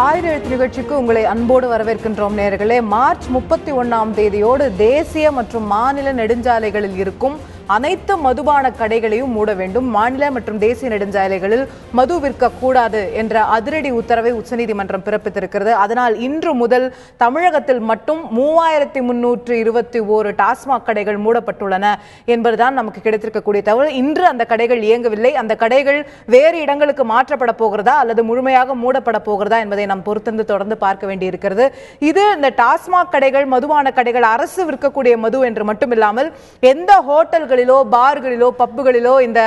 ஆயிரம் நிகழ்ச்சிக்கு உங்களை அன்போடு வரவேற்கின்றோம் நேயர்களே. மார்ச் 31ஆம் தேதியோடு தேசிய மற்றும் மாநில நெடுஞ்சாலைகளில் இருக்கும் அனைத்து மதுபான கடைகளையும் மூட வேண்டும். மாநில மற்றும் தேசிய நெடுஞ்சாலைகளில் மது விற்கக்கூடாது என்ற அதிரடி உத்தரவை உச்சநீதிமன்றம் பிறப்பித்திருக்கிறது. அதனால் இன்று முதல் தமிழகத்தில் மட்டும் 3321 டாஸ்மாக் கடைகள் மூடப்பட்டுள்ளன என்பதுதான் நமக்கு கிடைத்திருக்கக்கூடிய தகவல். இன்று அந்த கடைகள் இயங்கவில்லை. அந்த கடைகள் வேறு இடங்களுக்கு மாற்றப்பட போகிறதா அல்லது முழுமையாக மூடப்பட போகிறதா என்பதை நாம் பொறுத்திருந்து தொடர்ந்து பார்க்க வேண்டியிருக்கிறது. இது இந்த டாஸ்மாக் கடைகள், மதுபான கடைகள், அரசு விற்கக்கூடிய மது என்று மட்டுமில்லாமல் எந்த ஹோட்டல்களிலோ, பார்களிலோ, பப்புகளிலோ, இந்த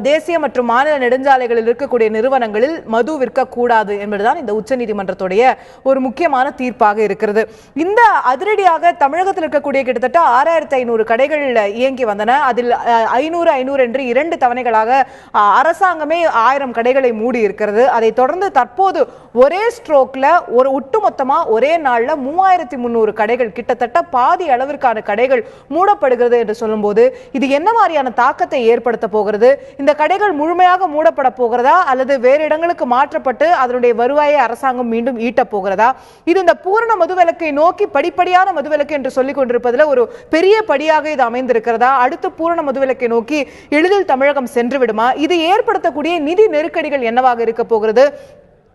தேசிய மற்றும் மாநில நெடுஞ்சாலைகளில் இருக்கக்கூடிய நிறுவனங்களில் மது விற்கக்கூடாது என்பதுதான் இந்த உச்சநீதிமன்றத்துடைய ஒரு முக்கியமான தீர்ப்பாக இருக்கிறது. இந்த அதிரடியாக தமிழகத்தில் இருக்கக்கூடிய கிட்டத்தட்ட 6500 கடைகள் இயங்கி வந்தன. அதில் 500 என்று 2 தவணைகளாக அரசாங்கமே 1000 கடைகளை மூடி இருக்கிறது. அதை தொடர்ந்து தற்போது ஒரே ஸ்ட்ரோக்ல ஒரு ஒட்டுமொத்தமா ஒரே நாள்ல 3300 கடைகள், கிட்டத்தட்ட பாதி அளவிற்கான கடைகள் மூடப்படுகிறது என்று சொல்லும்போது இது என்ன மாதிரியான தாக்கத்தை ஏற்படுத்த போகிறது? இந்த கடைகள் முழுமையாக மூடப்பட போகிறதா அல்லது வேறு இடங்களுக்கு மாற்றப்பட்டு அதனுடைய வருவாயை அரசாங்கம் மீண்டும் ஈட்ட போகிறதா? இது இந்த பூரண மதுவிலக்கை நோக்கி படிப்படியான மதுவிலக்கு என்று சொல்லிக் கொண்டிருப்பதில் ஒரு பெரிய படியாக இது அமைந்திருக்கிறதா? அடுத்து பூரண மதுவிலக்கை நோக்கி எளிதில் தமிழகம் சென்று விடுமா? இது ஏற்படுத்தக்கூடிய நிதி நெருக்கடிகள் என்னவாக இருக்க போகிறது?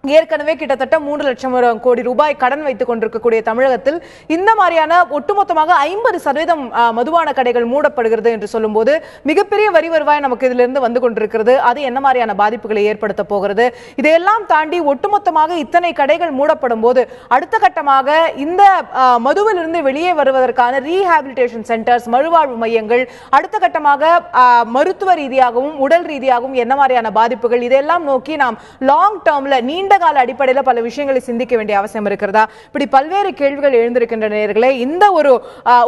ஏற்கனவே கிட்டத்தட்ட 3 லட்சம் கோடி ரூபாய் கடன் வைத்துக் கொண்டிருக்கக்கூடிய தமிழகத்தில் இந்த மாதிரியான ஒட்டுமொத்தமாக 50% மதுபான கடைகள் மூடப்படுகிறது என்று சொல்லும் போது மிகப்பெரிய வரி வருவாய் நமக்கு இதிலிருந்து வந்து கொண்டிருக்கிறது. அது என்ன மாதிரியான பாதிப்புகளை ஏற்படுத்த போகிறது? இதையெல்லாம் தாண்டி ஒட்டுமொத்தமாக இத்தனை கடைகள் மூடப்படும் போது அடுத்த கட்டமாக இந்த மதுவிலிருந்து வெளியே வருவதற்கான ரீஹாபிலிட்டேஷன் சென்டர்ஸ், மறுவாழ்வு மையங்கள், அடுத்த கட்டமாக மருத்துவ ரீதியாகவும் உடல் ரீதியாகவும் என்ன மாதிரியான பாதிப்புகள், இதெல்லாம் நோக்கி நாம் லாங் டேர்ம்ல நீண்ட கால அடிப்படையில் பல விஷயங்களை சிந்திக்க வேண்டிய அவசியம் இருக்கிறதா? இப்படி பல்வேறு கேள்விகள் எழுந்திருக்கின்ற நேயர்களே, இந்த ஒரு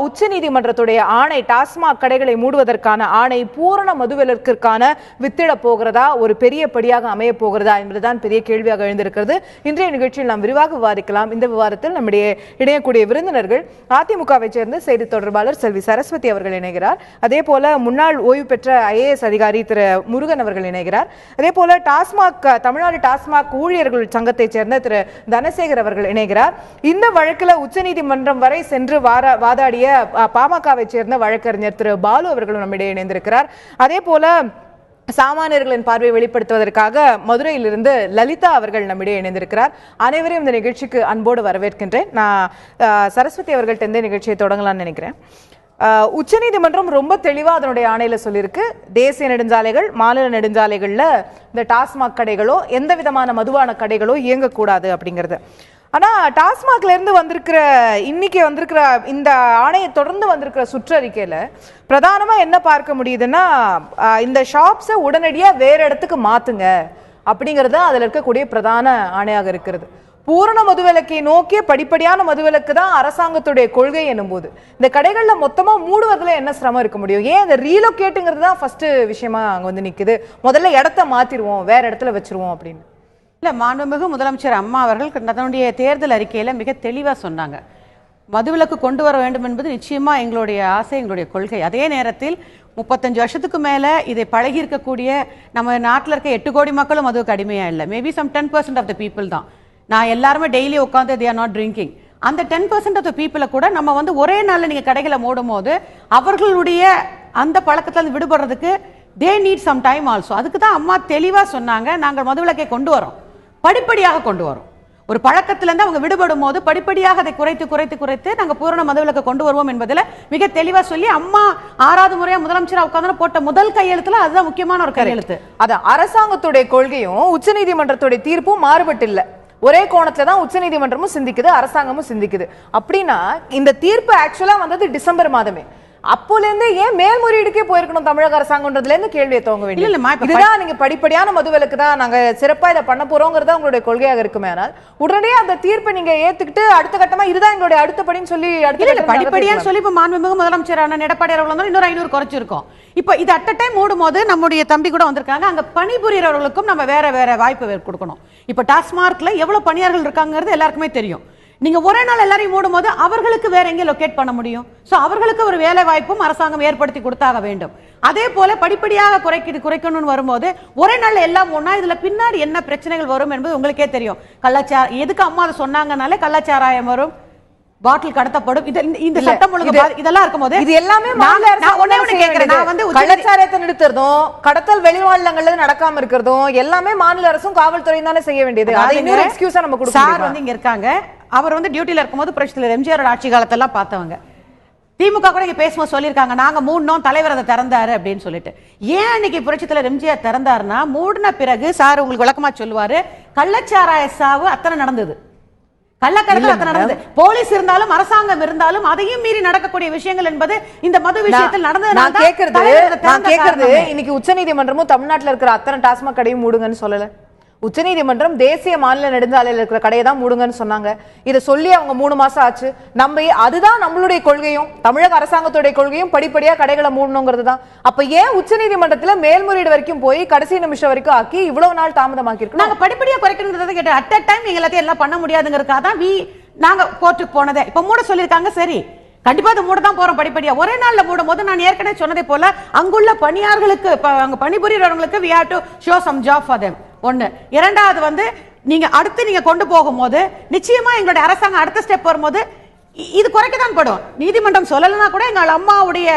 உச்சநீதிமன்றத்துடைய ஆணை, டாஸ்மாக் கடைகளை மூடுவதற்கான ஆணை பூரண மதுவிலக்கிற்கான வித்திட போகிறதா, ஒரு பெரிய படியாக அமைய போகிறதா என்பதுதான் பெரிய கேள்வியாக எழுந்திருக்கிறது. இன்றைய நிகழ்ச்சியில் நாம் விரிவாக விவாதிக்கலாம். இந்த விவாதத்தில் நம்முடைய இணையக்கூடிய விருந்தினர்கள் அதிமுகவை சேர்ந்த செய்தி தொடர்பாளர் செல்வி சரஸ்வதி அவர்கள் இணைகிறார். அதே போல முன்னாள் ஓய்வு பெற்ற IAS அதிகாரி திரு முருகன் அவர்கள் இணைகிறார். அதே போல தமிழ்நாடு டாஸ்மாக் ஊழியர்கள் சங்கத்தை சேர்ந்த திரு தனசேகர் அவர்கள் இணைகிறார். இந்த வழக்கில் உச்சநீதிமன்றம் வரை சென்று வாதாடிய பாமகவை சேர்ந்த வழக்கறிஞர் திரு பாலு அவர்களும் நம்மிடையே இணைந்திருக்கிறார். அதே போல சாமானியர்களின் பார்வையை வெளிப்படுத்துவதற்காக மதுரையிலிருந்து லலிதா அவர்கள் நம்மிடையே இணைந்திருக்கிறார். அனைவரையும் இந்த நிகழ்ச்சிக்கு அன்போடு வரவேற்கின்றேன். நான் சரஸ்வதி அவர்கள்ட்ட இந்த நிகழ்ச்சியை தொடங்கலாம்னு நினைக்கிறேன். உச்சநீதிமன்றம் ரொம்ப தெளிவாக அதனுடைய ஆணையில சொல்லியிருக்கு, தேசிய நெடுஞ்சாலைகள், மாநில நெடுஞ்சாலைகள்ல இந்த டாஸ்மாக் கடைகளோ எந்த விதமான மதுபான கடைகளோ இயங்கக்கூடாது அப்படிங்கிறது. ஆனா டாஸ்மாக்ல இருந்து இன்னைக்கு வந்திருக்கிற இந்த ஆணையை தொடர்ந்து வந்திருக்கிற சுற்றறிக்கையில பிரதானமா என்ன பார்க்க முடியுதுன்னா, இந்த ஷாப்ஸை உடனடியா வேற இடத்துக்கு மாத்துங்க அப்படிங்கிறது அதுல இருக்கக்கூடிய பிரதான ஆணையாக இருக்கிறது. பூரண மதுவிலக்கை நோக்கிய படிப்படியான மதுவிலக்கு தான் அரசாங்கத்துடைய கொள்கை என்னும் போது இந்த கடைகள்ல மொத்தமா மூடுவதில் என்ன சிரமம் இருக்க முடியும்? ஏன் இந்த ரீலோகேட்டுங்கிறது தான் ஃபர்ஸ்ட் விஷயமா அங்க வந்து நிக்குது? முதல்ல இடத்த மாத்திருவோம், வேற இடத்துல வச்சிருவோம் அப்படின்னு. இல்ல, மாண்புமிகு முதலமைச்சர் அம்மா அவர்கள் தன்னுடைய தேர்தல் அறிக்கையில மிக தெளிவா சொன்னாங்க, மதுவிலக்கு கொண்டு வர வேண்டும் என்பது நிச்சயமா எங்களுடைய ஆசை, எங்களுடைய கொள்கை. அதே நேரத்தில் 35 வருஷத்துக்கு மேல இதை பழகி இருக்கக்கூடிய நம்ம நாட்டில் இருக்க 8 கோடி மக்களும் மதுவுக்கு அடிமையா இல்லை. Maybe some 10% of the people தான். நான் எல்லாருமே டெய்லி உட்காந்து they are not drinking. அந்த 10% ஆஃப் த பீப்புளை கூட நம்ம வந்து ஒரே நாளில் நீங்கள் கடைகளை மூடும் போது அவர்களுடைய அந்த பழக்கத்தில் விடுபடுறதுக்கு they need some time also. அதுக்கு தான் அம்மா தெளிவாக சொன்னாங்க, நாங்கள் மதுவிலக்கை கொண்டு வரோம், படிப்படியாக கொண்டு வரோம். ஒரு பழக்கத்திலேருந்து அவங்க விடுபடும் போது படிப்படியாக அதை குறைத்து குறைத்து குறைத்து நாங்கள் பூரண மதுவிலக்கை கொண்டு வருவோம் என்பதில் மிக தெளிவாக சொல்லி அம்மா 6வது முறையாக முதலமைச்சராக உட்காந்து போட்ட முதல் கையெழுத்துல அதுதான் முக்கியமான ஒரு கையெழுத்து. அதான் அரசாங்கத்துடைய கொள்கையும் உச்சநீதிமன்றத்துடைய தீர்ப்பும் மாறுபட்டு இல்லை. ஒரே கோணத்துல தான் உச்சநீதிமன்றமும் சிந்திக்குது, அரசாங்கமும் சிந்திக்குது. அப்படின்னா இந்த தீர்ப்பு ஆக்சுவலா வந்தது டிசம்பர் மாதமே. அப்போலேருந்து ஏன் மேல்முறையீடுக்கே போயிருக்கணும் தமிழக அரசாங்கம்ன்றதுல இருந்து கேள்வியை துவங்க வேண்டியது. இதுதான் நீங்க படிப்படியான மதுவிலக்கு தான் நாங்க சிறப்பா இதை பண்ண போறோங்கிறதா உங்களுடைய கொள்கையாக இருக்குமே. ஆனால் உடனே அந்த தீர்ப்பை நீங்க ஏத்துக்கிட்டு அடுத்த கட்டமா இதுதான் எங்களுடைய அடுத்த படின்னு சொல்லி படிப்படியான்னு சொல்லி இப்ப மாண்புமிகு முதலமைச்சரான எடப்பாடி அவர்கள் இன்னொரு 500 குறைச்சிருக்கோம். இப்ப இது அட் அ டைம் மூடும் போது நம்முடைய தம்பி கூட வந்திருக்காங்க, அங்க பணிபுரியறவர்களுக்கும் நம்ம வேற வேற வாய்ப்பு கொடுக்கணும். இப்ப டாஸ்மார்க்ல எவ்வளவு பணியாளர்கள் இருக்காங்கிறது எல்லாருக்குமே தெரியும். நீங்க ஒரே நாள் எல்லாரையும் மூடும் போது அவர்களுக்கு வேற எங்கே லொகேட் பண்ண முடியும்? சோ அவர்களுக்கு ஒரு வேலை வாய்ப்பும் அரசாங்கம் ஏற்படுத்தி கொடுத்தாக வேண்டும். அதே போல படிப்படியாக குறைக்கணும்னு வரும்போது ஒரே நாள்ல எல்லாம் ஒண்ணா இதுல பின்னாடி என்ன பிரச்சனைகள் வரும் என்பது உங்களுக்கே தெரியும். எதுக்கு அம்மா அதை சொன்னாங்கனாலே கள்ளச்சாராயம் வரும், பாட்டில் கடத்தப்படும். இந்த சட்டம் ஒழுங்கு இதெல்லாம் இருக்கும்போது இது எல்லாமே கள்ளச்சாராயத்தை நிறுத்துறதும் கடத்தல் வெளிமாநிலங்கள்ல நடக்காம இருக்கிறதும் எல்லாமே மாநில அரசும் காவல்துறையும் தானே செய்ய வேண்டியது. அதை இன்னொரு எக்ஸ்கியூஸா நம்ம கொடுக்க சார் வந்து இங்க இருக்காங்க. அவர் வந்து டியூட்டில இருக்கும்போது புரட்சித்தலைவர் எம்ஜிஆர் ஆட்சி காலத்தெல்லாம் பார்த்தவங்க. திமுக கூட இங்க பேசும்போது சொல்லியிருக்காங்க, நாங்க மூடணும், தலைவர் அதை திறந்தாரு அப்படின்னு சொல்லிட்டு. ஏன் இன்னைக்கு புரட்சித்தலைவர் எம்ஜிஆர் திறந்தாருன்னா, மூடின பிறகு சார் உங்களுக்கு விளக்கமா சொல்லுவாரு, கள்ளச்சாராய சாவு அத்தனை நடந்தது, கள்ளக்கடத்தல் அத்தனை நடந்தது. போலீஸ் இருந்தாலும் அரசாங்கம் இருந்தாலும் அதையும் மீறி நடக்கக்கூடிய விஷயங்கள் என்பது இந்த மது விஷயத்தில் நடந்தது. நான் கேக்குறது இன்னைக்கு உச்சநீதிமன்றமும் தமிழ்நாட்டில் இருக்கிற அத்தனை டாஸ்மாக் கடையும் மூடுங்கன்னு சொல்லல. உச்சநீதிமன்றம் தேசிய மாநில நெடுஞ்சாலையில் இருக்கிற கடையை தான் மூடுங்கன்னு சொன்னாங்க. இதை சொல்லி அவங்க 3 மாசம் ஆச்சு. அதுதான் நம்மளுடைய கொள்கையும் தமிழக அரசாங்கத்துடைய கொள்கையும் படிப்படியா கடைகளை மூடணுங்கிறது தான். அப்ப ஏன் உச்சநீதிமன்றத்துல மேல்முறையீடு வரைக்கும் போய் கடைசி நிமிஷம் வரைக்கும் ஆக்கி இவ்வளவு நாள் தாமதமாக்கி இருக்கு? நாங்க படிப்படியா குறைக்கணும்ன்றதை கேட்டு அட் அ டைம் எல்லாத்தையும் எல்லாம் பண்ண முடியாதுங்கிறதுக்காக தான் நாங்க கோர்ட்டுக்கு போனதே. இப்ப மூட சொல்லியிருக்காங்க, சரி கண்டிப்பா அது மூட தான் போறோம் படிப்படியா. ஒரே நாள்ல மூடும் போது நான் ஏற்கனவே சொன்னதை போல அங்குள்ள பணியாளர்களுக்கு அங்க பணிபுரியறவங்களுக்கு we have to show some job for them. ஒண்ணு. இரண்டாவது வந்து நீங்க அடுத்து நீங்க கொண்டு போகும்போது நிச்சயமா எங்களுடைய அரசாங்கம் அடுத்த ஸ்டெப் வரும்போது இது குறைக்கத்தான் படும். நீதிமன்றம் சொல்லலனா கூட எங்கள் அம்மாவுடைய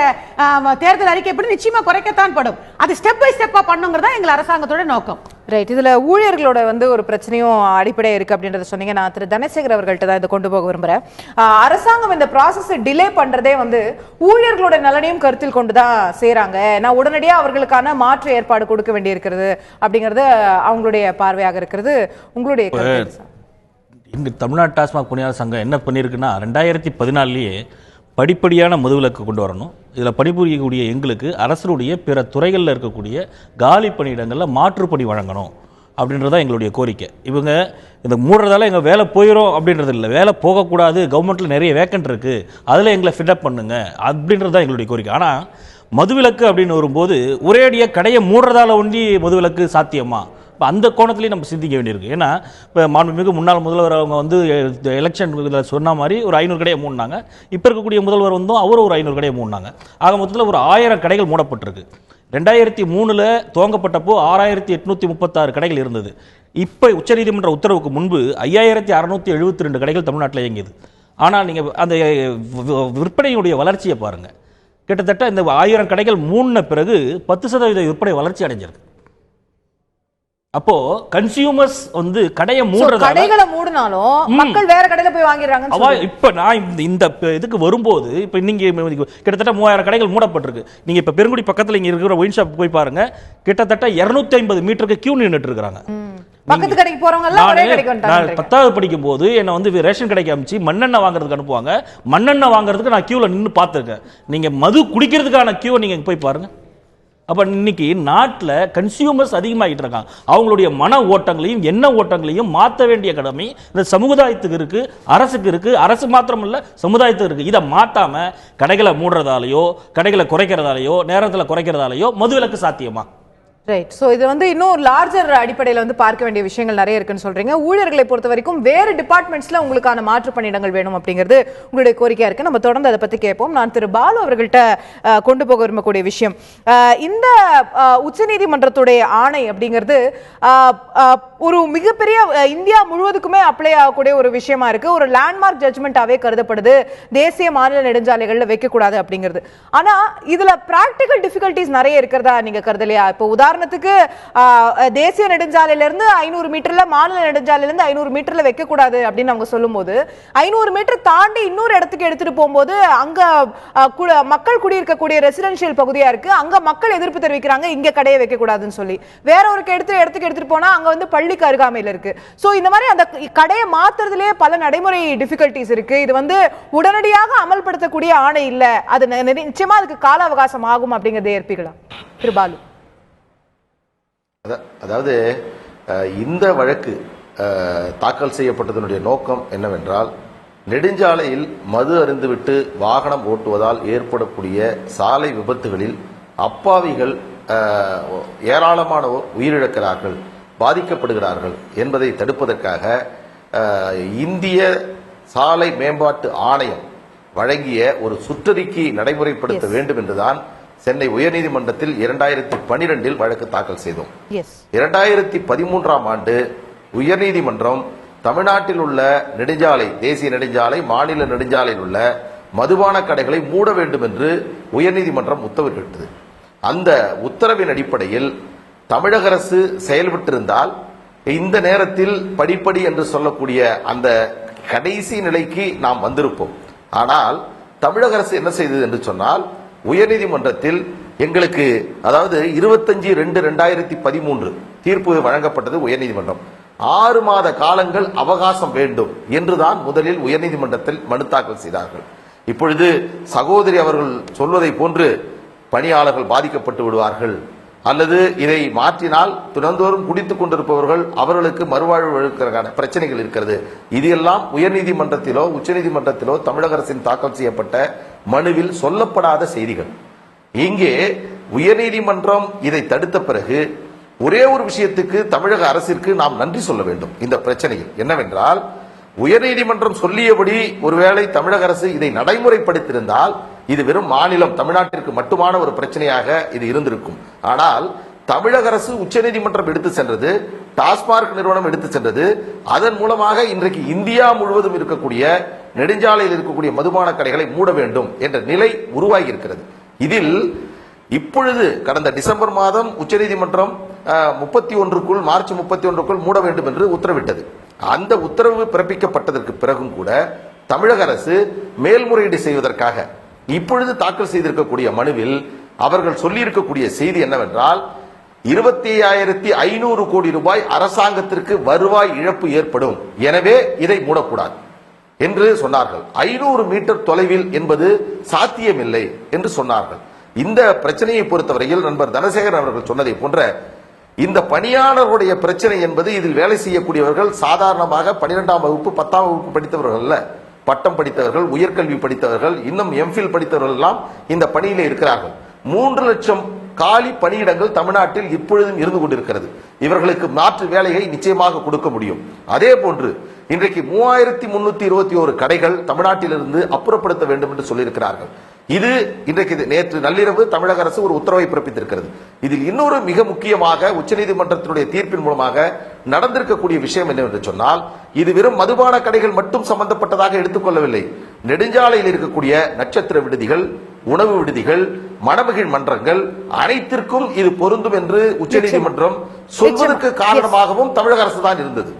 தேர்தல் அறிக்கை எப்படி நிச்சயமா குறைக்கத்தான் படும். அது ஸ்டெப் பை ஸ்டெப்பா பண்ணுங்கிறதா எங்கள் அரசாங்கத்தோட நோக்கம். ரைட். இதுல ஊழியர்களோட வந்து ஒரு பிரச்சனையும் அடிப்படையா இருக்கு அப்படின்றத சொன்னீங்க. நான் திரு தனசேகர் அவர்கள்ட்ட தான் இதை கொண்டு போக விரும்புறேன். அரசாங்கம் இந்த ப்ராசஸை டிலே பண்றதே வந்து ஊழியர்களோட நலனையும் கருத்தில் கொண்டுதான் செய்யறாங்க. நான் உடனடியாக அவர்களுக்கான மாற்று ஏற்பாடு கொடுக்க வேண்டி இருக்கிறது அப்படிங்கிறது அவங்களுடைய பார்வையாக இருக்கிறது. உங்களுடைய கருத்து? இங்கு தமிழ்நாடு டாஸ்மாக் பணியாளர் சங்கம் என்ன பண்ணியிருக்குன்னா 2014 படிப்படியான மதுவிலக்கு கொண்டு வரணும். இதில் பணிபுரியக்கூடிய எங்களுக்கு அரசனுடைய பிற துறைகளில் இருக்கக்கூடிய காலி பணியிடங்களில் மாற்றுப்பணி வழங்கணும் அப்படின்றதான் எங்களுடைய கோரிக்கை. இவங்க இந்த மூடுறதால எங்கள் வேலை போயிடும் அப்படின்றது இல்லை, வேலை போகக்கூடாது, கவர்மெண்ட்டில் நிறைய வேக்கண்ட் இருக்குது, அதில் எங்களை ஃபிட்டப் பண்ணுங்க அப்படின்றது தான் எங்களுடைய கோரிக்கை. ஆனால் மதுவிலக்கு அப்படின்னு வரும்போது ஒரேடியாக கடையை மூடுறதால ஒண்டி மதுவிலக்கு சாத்தியமா? இப்போ அந்த கோணத்துலேயும் நம்ம சிந்திக்க வேண்டியிருக்கு. ஏன்னா இப்போ மாண்புமிகு முன்னாள் முதல்வர் அவங்க வந்து எலெக்ஷன் இதில் சொன்ன மாதிரி ஒரு 500 கடையை மூடினாங்க. இப்போ இருக்கக்கூடிய முதல்வர் வந்தும் அவரும் ஒரு 500 கடையை மூடினாங்க. ஆக மொத்தத்தில் ஒரு 1000 கடைகள் மூடப்பட்டிருக்கு. 2003 துவங்கப்பட்டப்போ 6836 கடைகள் இருந்தது. இப்போ உச்சநீதிமன்ற உத்தரவுக்கு முன்பு 5672 கடைகள் தமிழ்நாட்டில் இயங்கியது. ஆனால் நீங்கள் அந்த விற்பனையுடைய வளர்ச்சியை பாருங்கள். கிட்டத்தட்ட இந்த 1000 கடைகள் மூடின பிறகு 10% விற்பனை வளர்ச்சி அடைஞ்சிருக்கு. அப்போ கன்சியூமர்ஸ் வந்து கடையை கடைகளை மூடினாலும் மக்கள் வேற கடையில போய் வாங்கிடுறாங்க. இப்ப நான் இந்த இதுக்கு வரும்போது இப்ப நீங்க கிட்டத்தட்ட 3000 கடைகள் மூடப்பட்டிருக்கு. நீங்க இப்ப பெருங்குடி பக்கத்துல இங்க இருக்கிற ஒயின் ஷாப் போய் பாருங்க, கிட்டத்தட்ட 250 மீட்டருக்கு கியூ நின்னுட்டு இருக்காங்க. பக்கத்து கடைக்கு போறவங்க எல்லாம் ஒரே கடைக்கு வந்துட்டாங்க. நான் 10வது படிக்கும் போது என்ன வந்து ரேஷன் கடைக்கு அனுப்பிச்சு மண்ணெண்ணெய் வாங்குறதுக்கு அனுப்புவாங்க. மண்ணெண்ணெய் வாங்குறதுக்கு நான் கியூல நின்று பார்த்துருக்கேன். நீங்க மது குடிக்கிறதுக்கான கியூ நீங்க போய் பாருங்க. அப்போ இன்னைக்கு நாட்டில் கன்சியூமர்ஸ் அதிகமாகிட்டு இருக்காங்க. அவங்களுடைய மன ஓட்டங்களையும் எண்ண ஓட்டங்களையும் மாற்ற வேண்டிய கடமை இந்த சமுதாயத்துக்கு இருக்கு, அரசுக்கு இருக்கு. அரசு மாத்திரம் இல்லை, சமுதாயத்துக்கு இருக்கு. இதை மாற்றாம கடைகளை மூடுறதாலேயோ கடைகளை குறைக்கிறதாலேயோ நேரத்தில் குறைக்கிறதாலேயோ மதுவிலக்கு சாத்தியமா? ரைட். ஸோ இது வந்து இன்னும் லார்ஜர் அடிப்படையில் வந்து பார்க்க வேண்டிய விஷயங்கள் நிறைய இருக்குன்னு சொல்றீங்க. ஊழியர்களை பொறுத்த வரைக்கும் வேறு டிபார்ட்மெண்ட்ஸ்ல உங்களுக்கான மாற்று பணியிடங்கள் வேணும் அப்படிங்கிறது உங்களுடைய கோரிக்கையா இருக்கு. நம்ம தொடர்ந்து அதை பத்தி கேட்போம். நான் திரு பாலு அவர்கள்ட்ட கொண்டு போக விரும்பக்கூடிய விஷயம், இந்த உச்சநீதிமன்றத்துடைய ஆணை அப்படிங்கிறது ஒரு மிகப்பெரிய இந்தியா முழுவதுக்குமே அப்ளை ஆகக்கூடிய ஒரு விஷயமா இருக்கு. ஒரு லேண்ட்மார்க் ஜட்ஜ்மெண்டாவே கருதப்படுது, தேசிய மாநில நெடுஞ்சாலைகள்ல வைக்கக்கூடாது அப்படிங்கிறது. ஆனா இதுல பிராக்டிகல் டிஃபிகல்டிஸ் நிறைய இருக்கிறதா நீங்க கருதலையா? இப்போ உதாரணத்துக்கு தேசிய நெடுஞ்சாலையில இருந்து 500 மீட்டர்ல, மாநில நெடுஞ்சாலையில இருந்து 500 மீட்டர்ல வைக்க கூடாது அப்படின்னு அவங்க சொல்லும்போது 500 மீட்டர் தாண்டி இன்னொரு இடத்துக்கு எடுத்துட்டு போகும்போது அங்க மக்கள் குடியிருக்கக்கூடிய ரெசிடென்ஷியல் பகுதியா இருக்கு, அங்க மக்கள் எதிர்ப்பு தெரிவிக்கிறாங்க இங்க கடையை வைக்க கூடாதுன்னு சொல்லி. வேற ஒரு இடத்துக்கு எடுத்துட்டு போனா அங்க வந்து பள்ளிக்கு அருகாமையில் இருக்கு. சோ இந்த மாதிரி அந்த கடையை மாத்துறதுலயே பல நடைமுறை டிஃபிகல்டிஸ் இருக்கு. இது வந்து உடனடியாக அமல்படுத்தக்கூடிய ஆணை இல்ல, அது நிச்சயமா அதுக்கு கால அவகாசம் ஆகும் அப்படிங்கறதை ஏற்பிக்கலாம். திரு பாலு. அதாவது இந்த வழக்கு தாக்கல் செய்யப்பட்டதனுடைய நோக்கம் என்னவென்றால், நெடுஞ்சாலையில் மது அருந்துவிட்டு வாகனம் ஓட்டுவதால் ஏற்படக்கூடிய சாலை விபத்துகளில் அப்பாவிகள் ஏராளமானோர் உயிரிழக்கிறார்கள், பாதிக்கப்படுகிறார்கள் என்பதை தடுப்பதற்காக இந்திய சாலை மேம்பாட்டு ஆணையம் வழங்கிய ஒரு சுற்றறிக்கை நடைமுறைப்படுத்த வேண்டும் என்றுதான் சென்னை உயர்நீதிமன்றத்தில் 2012 வழக்கு தாக்கல் செய்தோம். 2013 ஆண்டு உயர்நீதிமன்றம் தமிழ்நாட்டில் உள்ள நெடுஞ்சாலை, தேசிய நெடுஞ்சாலை, மாநில நெடுஞ்சாலையில் உள்ள மதுபான கடைகளை மூட வேண்டும் என்று உயர்நீதிமன்றம் உத்தரவிட்டது. அந்த உத்தரவின் அடிப்படையில் தமிழக அரசு செயல்பட்டிருந்தால் இந்த நேரத்தில் படிப்படி என்று சொல்லக்கூடிய அந்த கடைசி நிலைக்கு நாம் வந்திருப்போம். ஆனால் தமிழக அரசு என்ன செய்தது என்று சொன்னால், உயர்நீதிமன்றத்தில் எங்களுக்கு அதாவது 25/2/2013 தீர்ப்பு வழங்கப்பட்டது. உயர்நீதிமன்றம் 6 மாத காலங்கள் அவகாசம் வேண்டும் என்றுதான் முதலில் உயர்நீதிமன்றத்தில் மனு தாக்கல் செய்தார்கள். இப்பொழுது சகோதரி அவர்கள் சொல்வதை போன்று பணியாளர்கள் பாதிக்கப்பட்டு விடுவார்கள், அல்லது இதை மாற்றினால் தினந்தோறும் குடித்துக் கொண்டிருப்பவர்கள் அவர்களுக்கு மறுவாழ்வு பிரச்சனைகள் இருக்கிறது. இது எல்லாம் உயர்நீதிமன்றத்திலோ உச்சநீதிமன்றத்திலோ தமிழக அரசின் தாக்கல் செய்யப்பட்ட மனுவில் சொல்லப்படாத செய்திகள். இங்கே உயர்நீதிமன்றம் இதை தடுத்த பிறகு ஒரே ஒரு விஷயத்துக்கு தமிழக அரசிற்கு நாம் நன்றி சொல்ல வேண்டும். இந்த பிரச்சனையில் என்னவென்றால், உயர்நீதிமன்றம் சொல்லியபடி ஒருவேளை தமிழக அரசு இதை நடைமுறைப்படுத்தியிருந்தால் இது வெறும் மாநிலம் தமிழ்நாட்டிற்கு மட்டுமான ஒரு பிரச்சனையாக இது இருந்திருக்கும். ஆனால் தமிழக அரசு உச்சநீதிமன்றம் எடுத்து சென்றது, டாஸ்மார்க் நிறுவனம் எடுத்து சென்றது. அதன் மூலமாக இன்றைக்கு இந்தியா முழுவதும் இருக்கக்கூடிய நெடுஞ்சாலையில் இருக்கக்கூடிய மதுபான கடைகளை மூட வேண்டும் என்ற நிலை உருவாகி இருக்கிறது. இதில் இப்பொழுது கடந்த டிசம்பர் மாதம் உச்சநீதிமன்றம் 31க்குள், மார்ச் 31க்குள் மூட வேண்டும் என்று உத்தரவிட்டது. அந்த உத்தரவு பிறப்பிக்கப்பட்டதற்கு பிறகும் கூட தமிழக அரசு மேல்முறையீடு செய்வதற்காக இப்பொழுது தாக்கல் செய்திருக்கக்கூடிய மனுவில் அவர்கள் சொல்லியிருக்கக்கூடிய செய்தி என்னவென்றால், 25,500 கோடி ரூபாய் அரசாங்கத்திற்கு வருவாய் இழப்பு ஏற்படும், எனவே இதை மூடக்கூடாது என்று சொன்னார்கள். 500 மீட்டர் தொலைவில் என்பது சாத்தியமில்லை என்று சொன்னார்கள். இந்த பிரச்சனையை பொறுத்தவரையில் நண்பர் தனசேகரன் அவர்கள் சொன்னதை போன்ற இந்த பணியாளர்களுடைய பிரச்சனை என்பது, இதில் வேலை செய்யக்கூடியவர்கள் சாதாரணமாக 12ஆம் வகுப்பு 10ஆம் வகுப்பு படித்தவர்கள் அல்ல, பட்டம் படித்தவர்கள், உயர்கல்வி படித்தவர்கள், இன்னும் எம்ஃபில் படித்தவர்கள் எல்லாம் இந்த பணியிலே இருக்கிறார்கள். 3 லட்சம் காலி பணியிடங்கள் தமிழ்நாட்டில் இப்பொழுதும் இருந்து கொண்டிருக்கிறது. இவர்களுக்கு மாற்று வேலையை நிச்சயமாக கொடுக்க முடியும். அதே போன்று இன்றைக்கு 3321 கடைகள் தமிழ்நாட்டிலிருந்து அப்புறப்படுத்த வேண்டும் என்று சொல்லியிருக்கிறார்கள். இது இன்றைக்கு நேற்று நள்ளிரவு தமிழக அரசு ஒரு உத்தரவை பிறப்பித்திருக்கிறது. இதில் இன்னொரு மிக முக்கியமாக உச்சநீதிமன்றத்தினுடைய தீர்ப்பின் மூலமாக நடந்திருக்கக்கூடிய விஷயம் என்னவென்று சொன்னால், இது வெறும் மதுபான கடைகள் மட்டும் சம்பந்தப்பட்டதாக எடுத்துக்கொள்ளவில்லை. நெடுஞ்சாலையில் இருக்கக்கூடிய நட்சத்திர விடுதிகள், உணவு விடுதிகள், மணமகிழ் மன்றங்கள் அனைத்திற்கும் இது பொருந்தும் என்று உச்சநீதிமன்றம் சொல்வதற்கு காரணமாகவும் தமிழக அரசு தான் இருந்தது.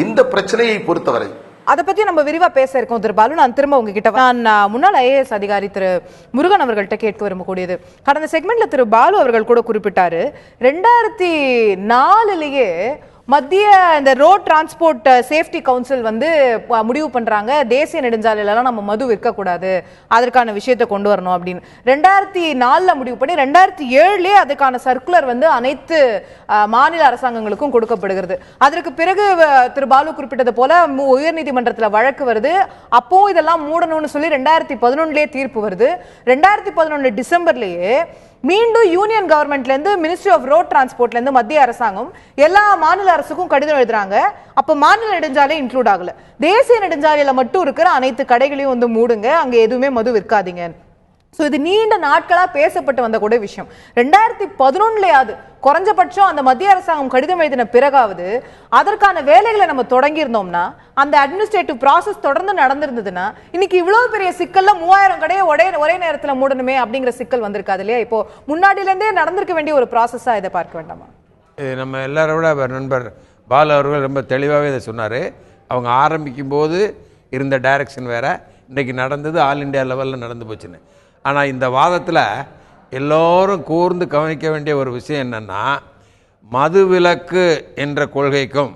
இந்த பிரச்சனையை பொறுத்தவரை அதை பத்தி நம்ம விரிவா பேச இருக்கோம் திரு பாலு. நான் திரும்ப உங்ககிட்ட நான் முன்னாள் IAS அதிகாரி திரு முருகன் அவர்கள்ட்ட கேட்க விரும்பக்கூடியது, கடந்த செக்மெண்ட்ல திரு பாலு அவர்கள் கூட குறிப்பிட்டாரு, 2004 மத்திய இந்த ரோட் டிரான்ஸ்போர்ட் சேஃப்டி கவுன்சில் வந்து முடிவு பண்றாங்க, தேசிய நெடுஞ்சாலையிலலாம் நம்ம மது விற்கக்கூடாது, அதற்கான விஷயத்தை கொண்டு வரணும் அப்படின்னு 2004 முடிவு பண்ணி 2007 அதுக்கான சர்க்குலர் வந்து அனைத்து மாநில அரசாங்கங்களுக்கும் கொடுக்கப்படுகிறது. அதற்கு பிறகு திரு பாலு குறிப்பிட்டது போல உயர்நீதிமன்றத்தில் வழக்கு வருது, அப்போ இதெல்லாம் மூடணும்னு சொல்லி 2011 தீர்ப்பு வருது. 2011 டிசம்பர்லயே மீண்டும் யூனியன் கவர்மெண்ட்ல இருந்து மினிஸ்ட்ரி ஆஃப் ரோட் டிரான்ஸ்போர்ட்ல இருந்து மத்திய அரசாங்கம் எல்லா மாநில அரசுக்கும் கடிதம் எழுதுறாங்க. அப்ப மாநில நெடுஞ்சாலை இன்க்ளூட் ஆகல, தேசிய நெடுஞ்சாலையில மட்டும் இருக்கிற அனைத்து கடைகளையும் வந்து மூடுங்க, அங்க எதுவுமே மது விற்காதீங்க. இது நீண்ட நாட்களா பேசப்பட்டு வந்த கூட விஷயம். 2011 குறைஞ்சபட்சம் அந்த மத்திய அரசாங்கம் கடிதம் எழுதின பிறகாவது அதற்கான வேலைகளை நம்ம தொடங்கி இருந்தோம்னா, அந்த அட்மினிஸ்ட்ரேட்டிவ் ப்ராசஸ் தொடர்ந்து நடந்திருந்ததுன்னா, இன்னைக்கு இவ்வளவு பெரிய சிக்கல்ல 3000 கடையை ஒரே நேரத்தில் மூடணுமே அப்படிங்கிற சிக்கல் வந்திருக்காது இல்லையா? இப்போ முன்னாடில இருந்தே நடந்திருக்க வேண்டிய ஒரு ப்ராசஸா இதை பார்க்க வேண்டாமா? நம்ம எல்லாரை விட நண்பர் பாலு அவர்கள் ரொம்ப தெளிவாகவே இதை சொன்னார். அவங்க ஆரம்பிக்கும் போது இருந்த டைரக்ஷன் வேற, இன்றைக்கி நடந்தது ஆல் இண்டியா லெவலில் நடந்து போச்சுன்னு. ஆனால் இந்த வாதத்தில் எல்லோரும் கூர்ந்து கவனிக்க வேண்டிய ஒரு விஷயம் என்னென்னா, மதுவிலக்கு என்ற கொள்கைக்கும்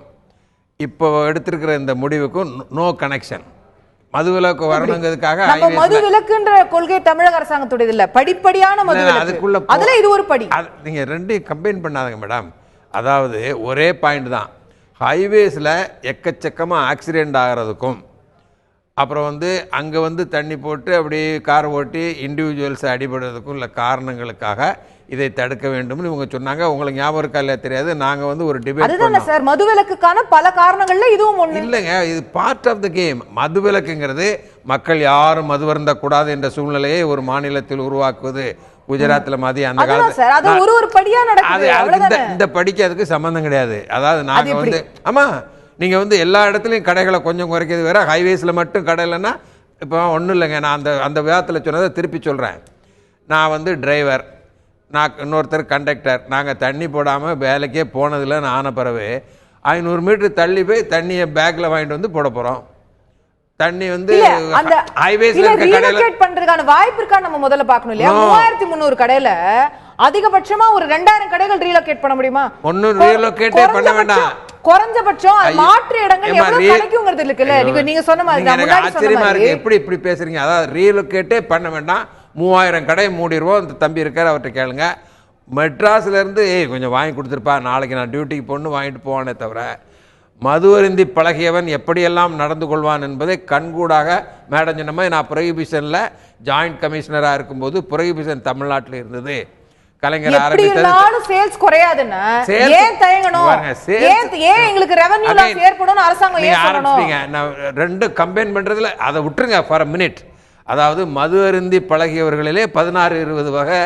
இப்போ எடுத்திருக்கிற இந்த முடிவுக்கும் நோ கனெக்ஷன். மதுவிலக்கு வரணுங்கிறதுக்காக மதுவிலக்குன்ற கொள்கை தமிழக அரசாங்கத்துடைய இல்ல, படிப்படியான மதுவிலக்கு, அதுக்குள்ள அதுல இது ஒரு படி. நீங்க ரெண்டையும் கம்பைன் பண்ணாதீங்க மேடம். அதாவது ஒரே பாயிண்ட் தான், ஹைவேஸில் எக்கச்சக்கமாக ஆக்சிடெண்ட் ஆகிறதுக்கும், அப்புறம் வந்து அங்கே வந்து தண்ணி போட்டு அப்படி கார் ஓட்டி இண்டிவிஜுவல்ஸை அடிபடுறதுக்கும் உள்ள காரணங்களுக்காக இதை தடுக்க வேண்டும்னு இவங்க சொன்னாங்க. உங்களுக்கு ஞாபகம் இருக்கா இல்லையா தெரியாது. நாங்கள் வந்து ஒரு டிபேட் அதுதானே சார், மதுவிலக்குக்கான பல காரணங்கள்ல இதுவும் ஒண்ணு இல்லைங்க. இது பார்ட் ஆஃப் த கேம். மதுவிலக்குங்கிறது மக்கள் யாரும் மதுவருந்த கூடாது என்ற சூழ்நிலையை ஒரு மாநிலத்தில் உருவாக்குவது. குஜராத்தில் மாதிரி அந்த காலத்துல ஒரு படியா நடக்குது. இந்த படிக்க அதுக்கு சம்பந்தம் கிடையாது. அதாவது நாங்க வந்து ஆமா நீங்க வந்து எல்லா இடத்துலையும் கடைகளை கொஞ்சம் குறைக்கிறது வேற, ஹைவேஸ்ல மட்டும் கடை இல்லைன்னா இப்போ ஒன்றும் இல்லைங்க. நான் அந்த விதத்தில் சொன்னதை திருப்பி சொல்கிறேன். நான் வந்து டிரைவர், நான் இன்னொருத்தர் கண்டக்டர். நாங்கள் தண்ணி போடாமல் வேலைக்கே போனதில்லை. நான் ஆன பிறகு 500 மீட்டர் தள்ளி போய் தண்ணியை பேக்கில் வாங்கிட்டு வந்து போட போகிறோம். தண்ணி வந்து ஹைவேஸ்ல இருக்க கடையில பண்றதுக்கான வாய்ப்பு இருக்கா நம்ம முதல்ல பார்க்கணும் இல்லையா? 3300 கடையில அதிகபட்சமா ஒரு 2000 கடைகள் ரீலோகேட் பண்ண முடியுமா? ஒன்னும் ரீலோகேட்டே பண்ண வேண்டாம். குறைஞ்சபட்சம் மாற்று இடங்கள் எவ்வளவு கிடைக்கும்ங்கிறது இருக்குல்ல. நீங்க சொன்ன மாதிரி நான் முன்னாடி சொன்ன மாதிரி எப்படி பேசுறீங்க? அதாவது ரீலோகேட்டே பண்ண வேண்டாம். 3000 கடை மூடிடுவோம். அந்த தம்பி இருக்கார், அவர்கிட்ட கேளுங்க. மெட்ராஸ்ல இருந்து கொஞ்சம் வாங்கி கொடுத்துருப்பா, நாளைக்கு நான் டியூட்டிக்கு போன்னு வாங்கிட்டு போவானே தவிர மதுவருந்தி பழகியவன் எப்படியெல்லாம் நடந்து கொள்வான் என்பதை கண்கூடாக மேடம் சொன்ன மாதிரி நான் புரோஹிபிஷனில் ஜாயிண்ட் கமிஷனராக இருக்கும்போது புரோஹிபிஷன் தமிழ்நாட்டில் இருந்தது. கலைஞர் ஆரம்பித்தது சேல்ஸ் குறையாதுன்னா ஏன் தயங்கணும்? ஏன் எங்களுக்கு ரெவென்யூ லாஸ் ஏற்படும் அரசாங்கம் ஏன் சொல்லணும்? நான் ரெண்டு கம்பைன் பண்றதுல அதை விட்டுருங்க ஃபார் அ மினிட். அதாவது மது அருந்தி பழகியவர்களிலே 16-20 வகை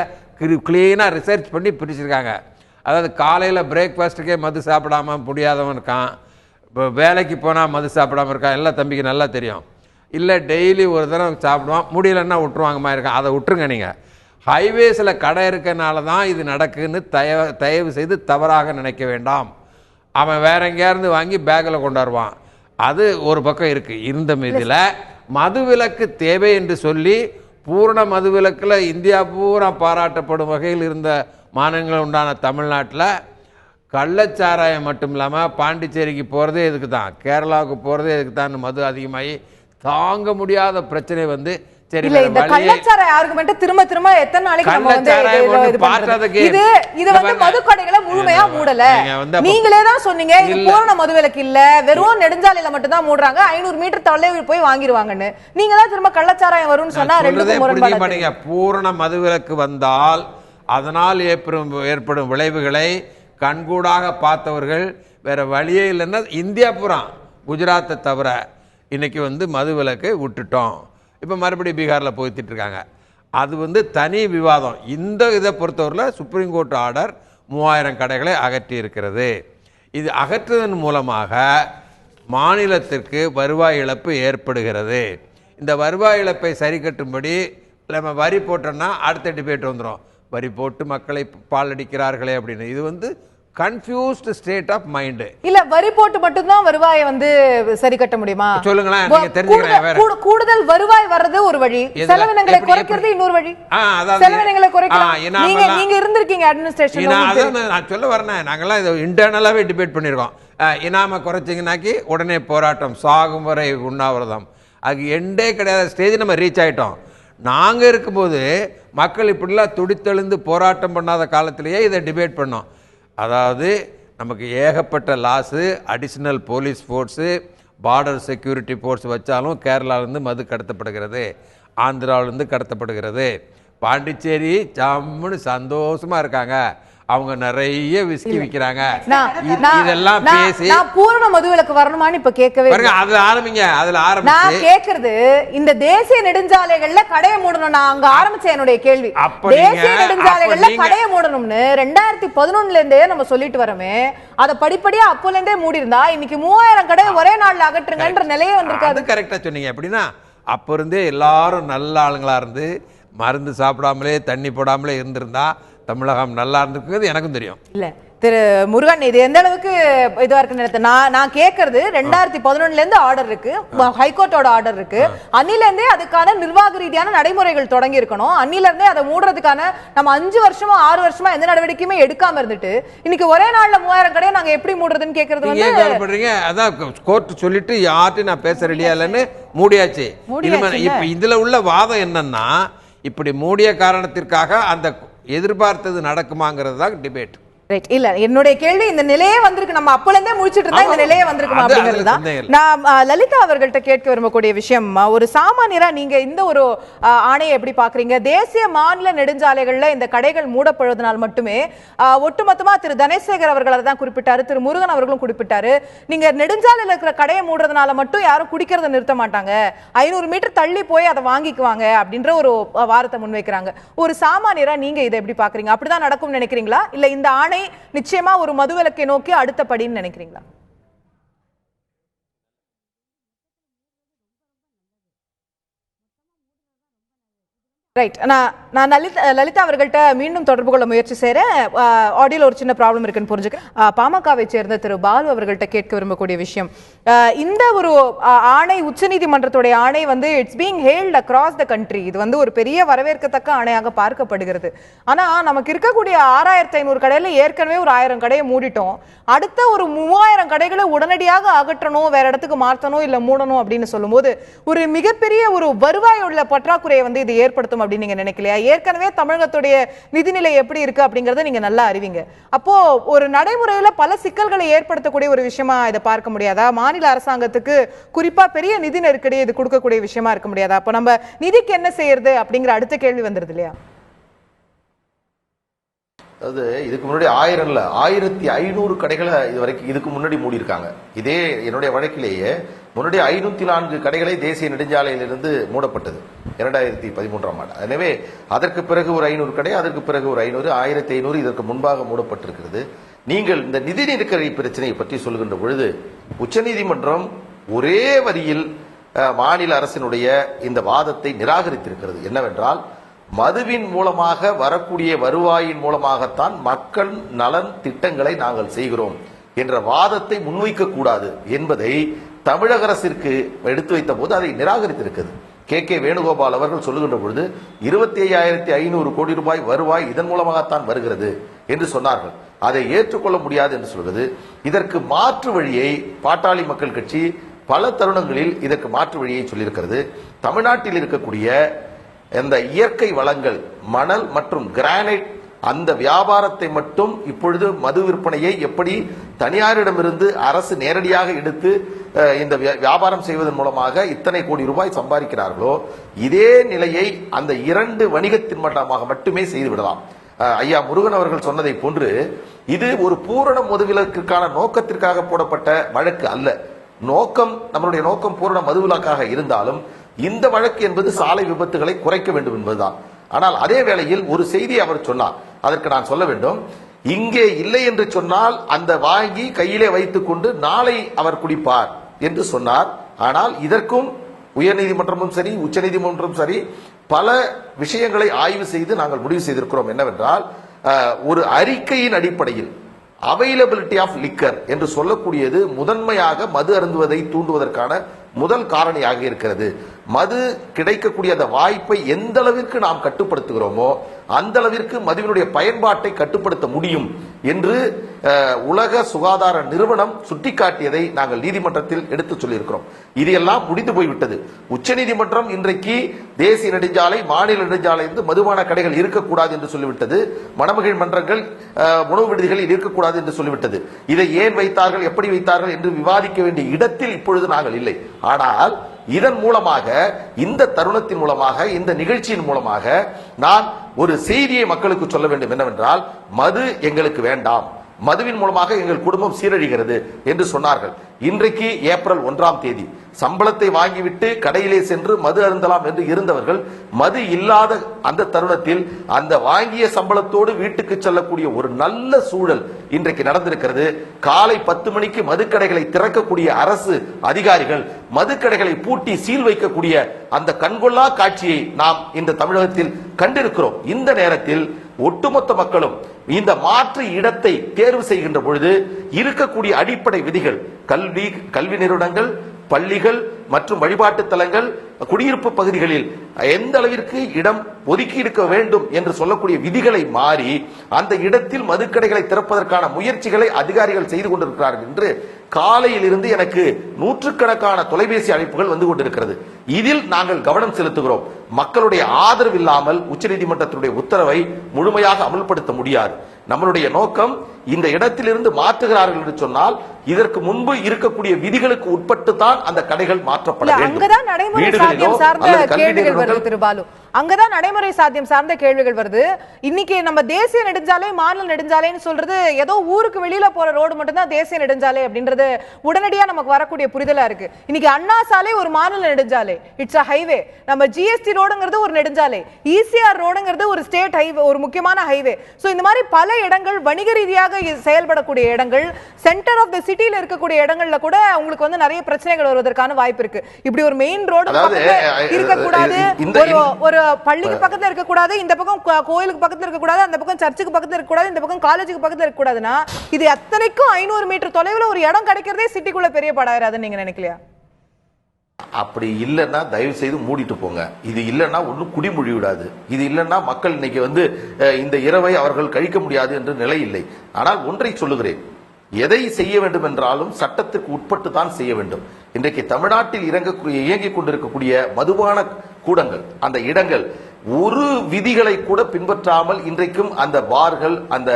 கிளீனாக ரிசர்ச் பண்ணி பிரிச்சிருக்காங்க. அதாவது காலையில் பிரேக்ஃபாஸ்ட்டுக்கே மது சாப்பிடாம முடியாதவன் இருக்கான், இப்போ வேலைக்கு போனால் மது சாப்பிடாம இருக்கான். எல்லாம் தம்பிக்கு நல்லா தெரியும். இல்லை டெய்லி ஒரு தடவை சாப்பிடுவான், முடியலன்னா விட்டுருவாங்கம்மா இருக்கான். அதை விட்டுருங்க. நீங்கள் ஹைவேஸில் கடை இருக்கனால தான் இது நடக்குன்னு தயவு செய்து தவறாக நினைக்க வேண்டாம். அவன் வேற எங்கேயாருந்து வாங்கி பேக்கில் கொண்டாடுவான். அது ஒரு பக்கம் இருக்குது. இருந்த மீதில் மதுவிலக்கு தேவை என்று சொல்லி பூரண மதுவிலக்கில் இந்தியா பூரா பாராட்டப்படும் வகையில் இருந்த மாநிலங்கள் உண்டான தமிழ்நாட்டில் கள்ளச்சாராயம் மட்டும் இல்லாமல் பாண்டிச்சேரிக்கு போகிறதே இதுக்கு தான், கேரளாவுக்கு போகிறதே இதுக்கு தான். மது அதிகமாகி தாங்க முடியாத பிரச்சனை வந்து சரி இந்த கள்ளச்சாராய ஆர்குமெண்ட் திரும்ப திரும்ப எத்தனை நாளைக்கு நம்ம வந்து இது வந்து மதுக்கடைகளை முழுமையா மூடல. நீங்களே தான் சொன்னீங்க இது பூரண மதுவிலக்கு இல்ல, வெறும் நெடுஞ்சாலையில மட்டும் தான் மூடுறாங்க, 500 மீட்டர் தொலைவில் போய் வாங்கிடுவாங்கன்னு. நீங்க தான் திரும்ப கள்ளச்சாராயம் வரும்னு சொன்னா ரெண்டுக்கும் முரண்பாடு. பூரண மதுவிலக்கு வந்தால் அதனால் ஏற்படும் விளைவுகளை கண்கூடாக பார்த்தவர்கள் வேற வழியே இல்லைன்னா இந்தியா பூரா குஜராத்தை தவிர இன்னைக்கு வந்து மதுவிலக்கை விட்டுட்டோம். இப்போ மறுபடியும் பீகாரில் போய்த்திட்டு இருக்காங்க. அது வந்து தனி விவாதம். இந்த இதை பொறுத்தவரையில் சுப்ரீம் கோர்ட் ஆர்டர் 3000 கடைகளை அகற்றி இருக்கிறது. இது அகற்றுவதன் மூலமாக மாநிலத்திற்கு வருவாய் இழப்பு ஏற்படுகிறது. இந்த வருவாய் இழப்பை சரி கட்டும்படி நம்ம வரி போட்டோன்னா அடுத்த டிபேட் வந்துடும். வரி போட்டு மக்களை பால் அடிக்கிறார்களே அப்படின்னு. இது வந்து கன்ஃபியூஸ்ட் ஸ்டேட் ஆஃப் மைண்ட். இல்ல வரி போட்டு மட்டும் தான் வருவாயை வந்து சரி கட்ட முடியுமா? சொல்லுங்களேன், நீங்க தெரிஞ்சுக்கங்க. கூடுதல் வருவாய் வர்றது ஒரு வழி, செலவினங்களை குறைக்கிறது இன்னொரு வழி. செலவினங்களை குறைக்கலாம். நீங்க இருந்திருக்கீங்க அட்மினிஸ்ட்ரேஷன்ல. நான் சொல்ல வரேன், நாங்கெல்லாம் இதை இன்டர்னலாவே டிபேட் பண்ணிருக்கோம். இனாம குறைச்சிங்கனாக்கி உடனே போராட்டம், சாகும் வரை உண்ணாவிரதம். அது எண்டே கிடையாத ஸ்டேஜ் நம்ம ரீச் ஆயிட்டோம். நாங்க இருக்கும்போது மக்கள் இப்படிலாம் துடித்தெழுந்து போராட்டம் பண்ணாத காலத்திலேயே இதை டிபேட் பண்ணோம். அதாவது நமக்கு ஏகப்பட்ட loss, additional police force, border security force வச்சாலும் கேரளாவிலேருந்து மது கடத்தப்படுகிறது, ஆந்திராவிலேருந்து கடத்தப்படுகிறது. பாண்டிச்சேரி ஜம்முன்னு சந்தோஷமாக இருக்காங்க. அவங்க நிறைய விஸ்கி விற்கிறாங்க. இதெல்லாம் பேசி பூரண மதுவிலக்கு வரணுமான்னு இப்ப கேட்கவே அதுல ஆரம்பிங்க. நான் கேக்குறது இந்த தேசிய நெடுஞ்சாலைகள்ல கடையை மூடணும். நான் அங்க ஆரம்பிச்ச என்னுடைய கேள்வி, தேசிய நெடுஞ்சாலைகள்ல கடையை மூடணும்னு 2011ல இருந்தே நம்ம சொல்லிட்டு வரமே. அதை படிப்படியா அப்போல இருந்தே மூடி இருந்தா இன்னைக்கு 3000 கடையை ஒரே நாள்ல அகற்றுங்கன்ற நிலையே வந்திருக்காது. கரெக்டா சொன்னீங்க. எப்படின்னா அப்ப இருந்தே எல்லாரும் நல்ல ஆளுங்களா இருந்து மருந்து சாப்பிடாமலே தண்ணி போடாமலே இருந்திருந்தா தமிழகம் நல்லா இருந்திருக்குது எனக்கும் தெரியும். இல்ல திரு முருகன், இது எந்த அளவுக்கு இதுவா இருக்குன்னு நான் கேட்கறது 2011ல இருந்து ஆர்டர் இருக்கு, ஹைகோர்ட்டோட ஆர்டர் இருக்கு. அன்னில இருந்தே அதுக்கான நிர்வாக ரீதியான நடைமுறைகள் தொடங்கி இருக்கணும். அன்னில இருந்தே அதை மூடுறதுக்கான நம்ம 5 வருஷமா 6 வருஷமா எந்த நடவடிக்கையுமே எடுக்காம இருந்துட்டு இன்னைக்கு ஒரே நாள்ல 3000 கடையை நாங்க எப்படி மூடுறதுன்னு கேட்கறது வந்து அதான் கோர்ட் சொல்லிட்டு யார்ட்டும் நான் பேச ரெடியா இல்லைன்னு மூடியாச்சு. இப்ப இதுல உள்ள வாதம் என்னன்னா இப்படி மூடிய காரணத்திற்காக அந்த எதிர்பார்த்தது நடக்குமாங்கிறது தான் டிபேட். ரைட். இல்ல என்னுடைய கேள்வி இந்த நிலையே வந்திருக்கு, நம்ம அப்பல இருந்தே முழிச்சிட்டு இருந்தா இந்த நிலையே வந்திருக்குமா அப்படிங்கிறது தான். நான் லலிதா அவர்கள்ட்ட கேட்க விரும்பக்கூடிய விஷயம், ஒரு சாமானியரா நீங்க இந்த ஒரு ஆணையை எப்படி பாக்குறீங்க? தேசிய மாநில நெடுஞ்சாலைகள்ல இந்த கடைகள் மூடப்படுவதனால் மட்டுமே ஒட்டுமொத்தமா திரு தனேசேகர் அவர்கள் அதை தான் குறிப்பிட்டாரு, திரு முருகன் அவர்களும் குறிப்பிட்டாரு, நீங்க நெடுஞ்சாலையில இருக்கிற கடையை மூடுறதுனால மட்டும் யாரும் குடிக்கிறத நிறுத்த மாட்டாங்க, 500 மீட்டர் தள்ளி போய் அதை வாங்கிக்குவாங்க அப்படின்ற ஒரு வார்த்தை முன்வைக்கிறாங்க. ஒரு சாமானியரா நீங்க இதை எப்படி பாக்குறீங்க? அப்படிதான் நடக்கும் நினைக்கிறீங்களா, இல்ல இந்த ஆணை நிச்சயமா ஒரு மதுவிலக்கை நோக்கி அடுத்த படின்னு நினைக்கிறீங்களா? ரைட். நான் லலிதா அவர்கள்ட்ட மீண்டும் தொடர்பு கொள்ள முயற்சி செய்றேன். ஆடியோல ஒரு சின்ன ப்ராப்ளம் இருக்குன்னு புரிஞ்சுக்கிறேன். பாமகவை சேர்ந்த திரு பாலு அவர்கள்ட்ட கேட்க விரும்பக்கூடிய விஷயம், இந்த ஒரு ஆணை, உச்சநீதிமன்றத்துடைய ஆணை வந்து it's being held across the country. இது வந்து ஒரு பெரிய வரவேற்கத்தக்க ஆணையாக பார்க்கப்படுகிறது. ஆனா நமக்கு இருக்கக்கூடிய 6500 கடையில ஏற்கனவே ஒரு 1000 கடையை மூடிட்டோம். அடுத்த ஒரு 3000 கடைகளை உடனடியாக அகற்றணும், வேற இடத்துக்கு மாற்றணும், இல்ல மூடணும் அப்படின்னு சொல்லும்போது ஒரு மிகப்பெரிய ஒரு வருவாய் உள்ள பற்றாக்குறையை வந்து இது ஏற்படுத்தும் அப்படின்னு நீங்க நினைக்கலையா? ஏற்கனவே தமிழகத்துடைய நிதிநிலை எப்படி இருக்கு அப்படிங்கறத நீங்க நல்லா அறிவீங்க. அப்போ ஒரு நடைமுறையில பல சிக்கல்களை ஏற்படுத்தக்கூடிய ஒரு விஷயமா இதை பார்க்க முடியாதா? மாநில அரசாங்கத்துக்கு குறிப்பா பெரிய நிதி நெருக்கடி இது கொடுக்கக்கூடிய விஷயமா இருக்க முடியாதா? அப்ப நம்ம நிதிக்கு என்ன செய்யறது அப்படிங்கிற அடுத்த கேள்வி வந்துருது இல்லையா? அதாவது இதுக்கு முன்னாடி 1000 இல்ல 1500 கடைகளை இதுவரைக்கும் இதுக்கு முன்னாடி மூடி இருக்காங்க. இதே என்னுடைய வழக்கிலேயே முன்னாடி 504 கடைகளை தேசிய நெடுஞ்சாலையிலிருந்து மூடப்பட்டது 2013ஆம் ஆண்டு. எனவே அதற்கு பிறகு ஒரு 500 கடை, அதற்கு பிறகு ஒரு 500, 1500 இதற்கு முன்பாக மூடப்பட்டிருக்கிறது. நீங்கள் இந்த நிதி நெருக்கடி பிரச்சனையை பற்றி சொல்கின்ற பொழுது உச்சநீதிமன்றம் ஒரே வரியில் மாநில அரசினுடைய இந்த வாதத்தை நிராகரித்திருக்கிறது. என்னவென்றால், மதுவின் மூலமாக வரக்கூடிய வருவாயின் மூலமாகத்தான் மக்கள் நலன் திட்டங்களை நாங்கள் செய்கிறோம் என்ற வாதத்தை முன்வைக்க கூடாது என்பதை தமிழக அரசிற்கு எடுத்து வைத்த போது அதை நிராகரித்திருக்கிறது. கே வேணுகோபால் அவர்கள் சொல்லுகின்ற பொழுது 25,500 கோடி ரூபாய் வருவாய் இதன் மூலமாகத்தான் வருகிறது என்று சொன்னார்கள். அதை ஏற்றுக்கொள்ள முடியாது என்று சொல்வது. இதற்கு மாற்று வழியை பாட்டாளி மக்கள் கட்சி பல தருணங்களில் இதற்கு மாற்று வழியை சொல்லியிருக்கிறது. தமிழ்நாட்டில் இருக்கக்கூடிய இந்த இயற்கை வளங்கள், மணல் மற்றும் கிரானைட், அந்த வியாபாரத்தை மட்டும் இப்பொழுது மது விற்பனையை எப்படி தனியாரிடமிருந்து அரசு நேரடியாக எடுத்து இந்த வியாபாரம் செய்வதன் மூலமாக இத்தனை கோடி ரூபாய் சம்பாதிக்கிறார்களோ இதே நிலையை அந்த 2 வணிகத்தின் மட்டமாக மட்டுமே செய்துவிடலாம். ஐயா முருகன் அவர்கள் சொன்னதை போன்று இது ஒரு பூரண மதுவிலக்குக்கான நோக்கத்திற்காக போடப்பட்ட வழக்கு அல்ல. நம்மளுடைய நோக்கம் பூரண மதுவிலக்காக இருந்தாலும் இந்த வழக்கு என்பது சாலை விபத்துகளை குறைக்க வேண்டும் என்பதுதான். ஆனால் அதே வேளையில் ஒரு செய்தியை அவர் சொன்னார், அதற்கு நான் சொல்ல வேண்டும். இங்கே இல்லை என்று சொன்னால் அந்த வாங்கி கையிலே வைத்துக் கொண்டு நாளை அவர் குடிப்பார் என்று சொன்னார். ஆனால் இதற்கும் உயர்நீதிமன்றமும் சரி, உச்ச நீதிமன்றமும் சரி, பல விஷயங்களை ஆய்வு செய்து நாங்கள் முடிவு செய்திருக்கிறோம். என்னவென்றால், ஒரு அறிக்கையின் அடிப்படையில் அவைலபிலிட்டி ஆஃப் லிக்கர் என்று சொல்லக்கூடியது முதன்மையாக மது அருந்துவதை தூண்டுவதற்கான முதல் காரணியாக இருக்கிறது. மது கிடைக்கக்கூடிய அந்த வாய்ப்பை எந்த அளவிற்கு நாம் கட்டுப்படுத்துகிறோமோ அந்த அளவிற்கு மதுவினுடைய பயன்பாட்டை கட்டுப்படுத்த முடியும் என்று உலக சுகாதார நிறுவனம் சுட்டிக்காட்டியதை நாங்கள் நீதிமன்றத்தில் எடுத்துச் சொல்லியிருக்கிறோம். இதெல்லாம் முடிந்து போய்விட்டது. உச்சநீதிமன்றம் இன்றைக்கு தேசிய நெடுஞ்சாலை, மாநில நெடுஞ்சாலை மதுபான கடைகள் இருக்கக்கூடாது என்று சொல்லிவிட்டது. மணமகிழ் மன்றங்கள், உணவு விடுதிகளில் இருக்கக்கூடாது என்று சொல்லிவிட்டது. இதை ஏன் வைத்தார்கள், எப்படி வைத்தார்கள் என்று விவாதிக்க வேண்டிய இடத்தில் இப்பொழுது நாங்கள் இல்லை. ஆனால் இதன் மூலமாக, இந்த தருணத்தின் மூலமாக, இந்த நிகழ்ச்சியின் மூலமாக நான் ஒரு செய்தியை மக்களுக்கு சொல்ல வேண்டும். என்னவென்றால், மது எங்களுக்கு வேண்டாம், மதுவின் மூலமாக எங்கள் குடும்பம் சீரழிகிறது என்று சொன்னார்கள். இன்றைக்கு ஏப்ரல் 1ஆம் தேதி சம்பளத்தை வாங்கிவிட்டு கடையிலே சென்று மது அருந்தலாம் என்று இருந்தவர்கள் மது இல்லாத அந்த தருணத்தில் அந்த வாங்கிய சம்பளத்தோடு வீட்டுக்கு செல்லக்கூடிய ஒரு நல்ல சூழல் இன்றைக்கு நடந்திருக்கிறது. காலை 10 மணிக்கு மதுக்கடைகளை திறக்கக்கூடிய அரசு அதிகாரிகள் மதுக்கடைகளை பூட்டி சீல் வைக்கக்கூடிய அந்த கண்கொள்ளா காட்சியை நாம் இந்த தமிழகத்தில் கண்டிருக்கிறோம். இந்த நேரத்தில் ஒட்டுமொத்த மக்களும் இந்த மாற்று இடத்தை தேர்வு செய்கின்ற பொழுது இருக்கக்கூடிய அடிப்படை விதிகள், கல்வி நிறுவனங்கள், பள்ளிகள் மற்றும் வழிபாட்டு தலங்கள், குடியிருப்பு பகுதிகளில் எந்த அளவிற்கு இடம் ஒதுக்கி இருக்க வேண்டும் என்று சொல்லக்கூடிய விதிகளை மாறி அந்த இடத்தில் மதுக்கடைகளை திறப்பதற்கான முயற்சிகளை அதிகாரிகள் செய்து கொண்டிருக்கிறார்கள் என்று காலையில் இருந்து எனக்கு நூற்றுக்கணக்கான தொலைபேசி அழைப்புகள் வந்து கொண்டிருக்கிறது. இதில் நாங்கள் கவனம் செலுத்துகிறோம். மக்களுடைய ஆதரவு இல்லாமல் உச்சநீதிமன்றத்தினுடைய உத்தரவை முழுமையாக அமல்படுத்த முடியாது. நம்மளுடைய நோக்கம் இந்த இடத்திலிருந்து மாற்றுகிறார்கள் என்று சொன்னால் இதற்கு முன்பு இருக்கக்கூடிய விதிகளுக்கு உட்பட்டு தான் அந்த கடைகள் மாற்றப்பட வேண்டும். அங்கதான் நடைமுறை சாத்தியம் சார்ந்த கேள்விகள் வருது திரு பாலு. அங்கதான் நடைமுறை சாத்தியம் சார்ந்த கேள்விகள் வருது. இன்னைக்கு நம்ம தேசிய நெடுஞ்சாலை மாநில நெடுஞ்சாலைன்னு சொல்றது ஏதோ ஊருக்கு வெளியில போற ரோடு மட்டும் தான் தேசிய நெடுஞ்சாலை அப்படின்றது உடனடியா நமக்கு வரக்கூடிய புரிதலா இருக்கு. இன்னைக்கு அண்ணா சாலை ஒரு மாநில நெடுஞ்சாலை, இட்ஸ் அ ஹைவே. நம்ம ஜிஎஸ்டி ரோடுங்கிறது ஒரு நெடுஞ்சாலை, இசிஆர் ரோடுங்கிறது ஒரு ஸ்டேட் ஹைவே, ஒரு முக்கியமான ஹைவே. சோ இந்த மாதிரி பல இடங்கள் வணிக ரீதியாக செயல்படக்கூடிய இடங்கள், சென்டர் ஆஃப் த சிட்டில இருக்கக்கூடிய இடங்கள்ல கூட உங்களுக்கு வந்து நிறைய பிரச்சனைகள் வருவதற்கான வாய்ப்பு இருக்கு. இப்படி ஒரு மெயின் ரோடு இருக்க கூடாது, ஒரு பள்ளிக்கு பக்கத்துல இருக்க கூடாது, இந்த பக்கம் கோயிலுக்கு பக்கத்துல இருக்க கூடாது, அந்த பக்கம் சர்ச்சுக்கு பக்கத்துல இருக்க கூடாது, இந்த பக்கம் காலேஜுக்கு பக்கத்துல இருக்க கூடாதுன்னா இது அத்தனைக்கும் 500 மீட்டர் தொலைவுல ஒரு இடம் கிடைக்கிறதே சிட்டிக்குள்ள பெரிய படாயிராதுன்னு நீங்க நினைக்கலையா? அப்படி இல்லைன்னா தயவு செய்து மூடிட்டு போங்க. இது இல்லைன்னா ஒன்றும் குடிமொழி விடாது. இது இல்லைன்னா மக்கள் இன்னைக்கு வந்து இந்த இரவை அவர்கள் கழிக்க முடியாது என்ற நிலை இல்லை. ஆனால் ஒன்றை சொல்லுகிறேன், எதை செய்ய வேண்டும் என்றாலும் சட்டத்திற்கு உட்பட்டு தான் செய்ய வேண்டும். இன்றைக்கு தமிழ்நாட்டில் இயங்கிக் கொண்டிருக்கக்கூடிய மதுபான கூடங்கள், அந்த இடங்கள் ஒரு விதிகளை கூட பின்பற்றாமல் இன்றைக்கும் அந்த பார்கள், அந்த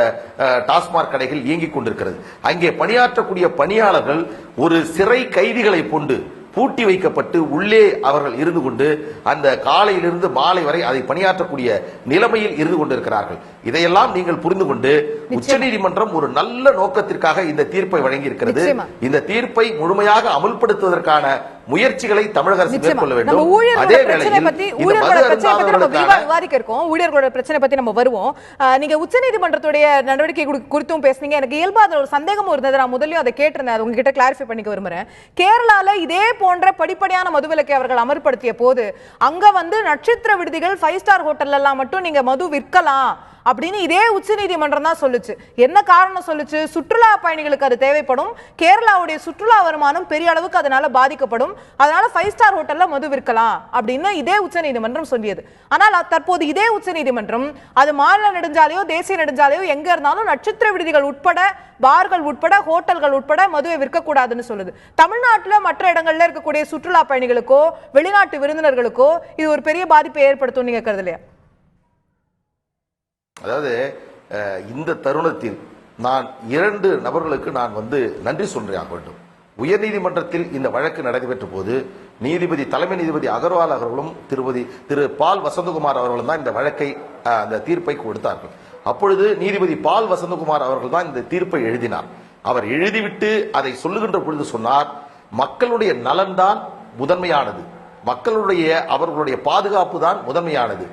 டாஸ்மாக் கடைகள் இயங்கிக் கொண்டிருக்கிறது. அங்கே பணியாற்றக்கூடிய பணியாளர்கள் ஒரு சிறை கைதிகளை கொண்டு பூட்டி வைக்கப்பட்டு உள்ளே அவர்கள் இருந்து கொண்டு அந்த காலையிலிருந்து மாலை வரை அதை பணியாற்றக்கூடிய நிலைமையில் இருந்து கொண்டிருக்கிறார்கள். இதையெல்லாம் நீங்கள் புரிந்து கொண்டு உச்சநீதிமன்றம் ஒரு நல்ல நோக்கத்திற்காக இந்த தீர்ப்பை வழங்கி இருக்கிறது. இந்த தீர்ப்பை முழுமையாக அமல்படுத்துவதற்கான முயற்சிகளை தமிழக அரசு மேற்கொள்ள வேண்டும். அதே வேளையில் ஊழியர்களோட பிரச்சனை பத்தி நம்ம வருவோம். நீங்க உச்சநீதிமன்றத்துடைய நடவடிக்கை குறித்தும் பேசுனீங்க. எனக்கு இயல்பான ஒரு சந்தேகமும் இருந்தது, நான் முதல்ல அதை கேட்டிருந்தேன், உங்ககிட்ட கிளாரிஃபை பண்ணிக்க விரும்புறேன். கேரளால இதே போன்ற படிப்படியான மதுவிலக்கை அவர்கள் அமல்படுத்திய போது அங்க வந்து நட்சத்திர விடுதிகள் 5 ஸ்டார் ஹோட்டல்ல எல்லாம் மட்டும் நீங்க மது விற்கலாம் அப்படின்னு இதே உச்சநீதிமன்றம் தான் சொல்லுச்சு. என்ன காரணம் சொல்லுச்சு? சுற்றுலா பயணிகளுக்கு அது தேவைப்படும், கேரளாவுடைய சுற்றுலா வருமானம் பெரிய அளவுக்கு அதனால பாதிக்கப்படும், அதனால 5 ஸ்டார் ஹோட்டல்ல மது விற்கலாம் அப்படின்னு இதே உச்சநீதிமன்றம் சொல்லியது. ஆனால் தற்போது இதே உச்சநீதிமன்றம் அது மாநில நெடுஞ்சாலையோ தேசிய நெடுஞ்சாலையோ எங்க இருந்தாலும் நட்சத்திர விடுதிகள் உட்பட, பார்கள் உட்பட, ஹோட்டல்கள் உட்பட மதுவை விற்கக்கூடாதுன்னு சொல்லுது. தமிழ்நாட்டில் மற்ற இடங்கள்ல இருக்கக்கூடிய சுற்றுலா பயணிகளுக்கோ வெளிநாட்டு விருந்தினர்களுக்கோ இது ஒரு பெரிய பாதிப்பை ஏற்படுத்தும் நீங்க கருதலையா? அதாவது இந்த தருணத்தில் நான் 2 நபர்களுக்கு நான் வந்து நன்றி சொல்றேன் வேண்டும். உயர்நீதிமன்றத்தில் இந்த வழக்கு நடைபெற்ற போது தலைமை நீதிபதி அகர்வால் அவர்களும் திரு பால் வசந்தகுமார் அவர்களும் தான் இந்த வழக்கை, அந்த தீர்ப்பை கொடுத்தார்கள். அப்பொழுது நீதிபதி பால் வசந்தகுமார் அவர்கள் தான் இந்த தீர்ப்பை எழுதினார். அவர் எழுதிவிட்டு அதை சொல்லுகின்ற பொழுது சொன்னார், மக்களுடைய நலன்தான் முதன்மையானது, அவர்களுடைய பாதுகாப்பு தான் முதன்மையானது.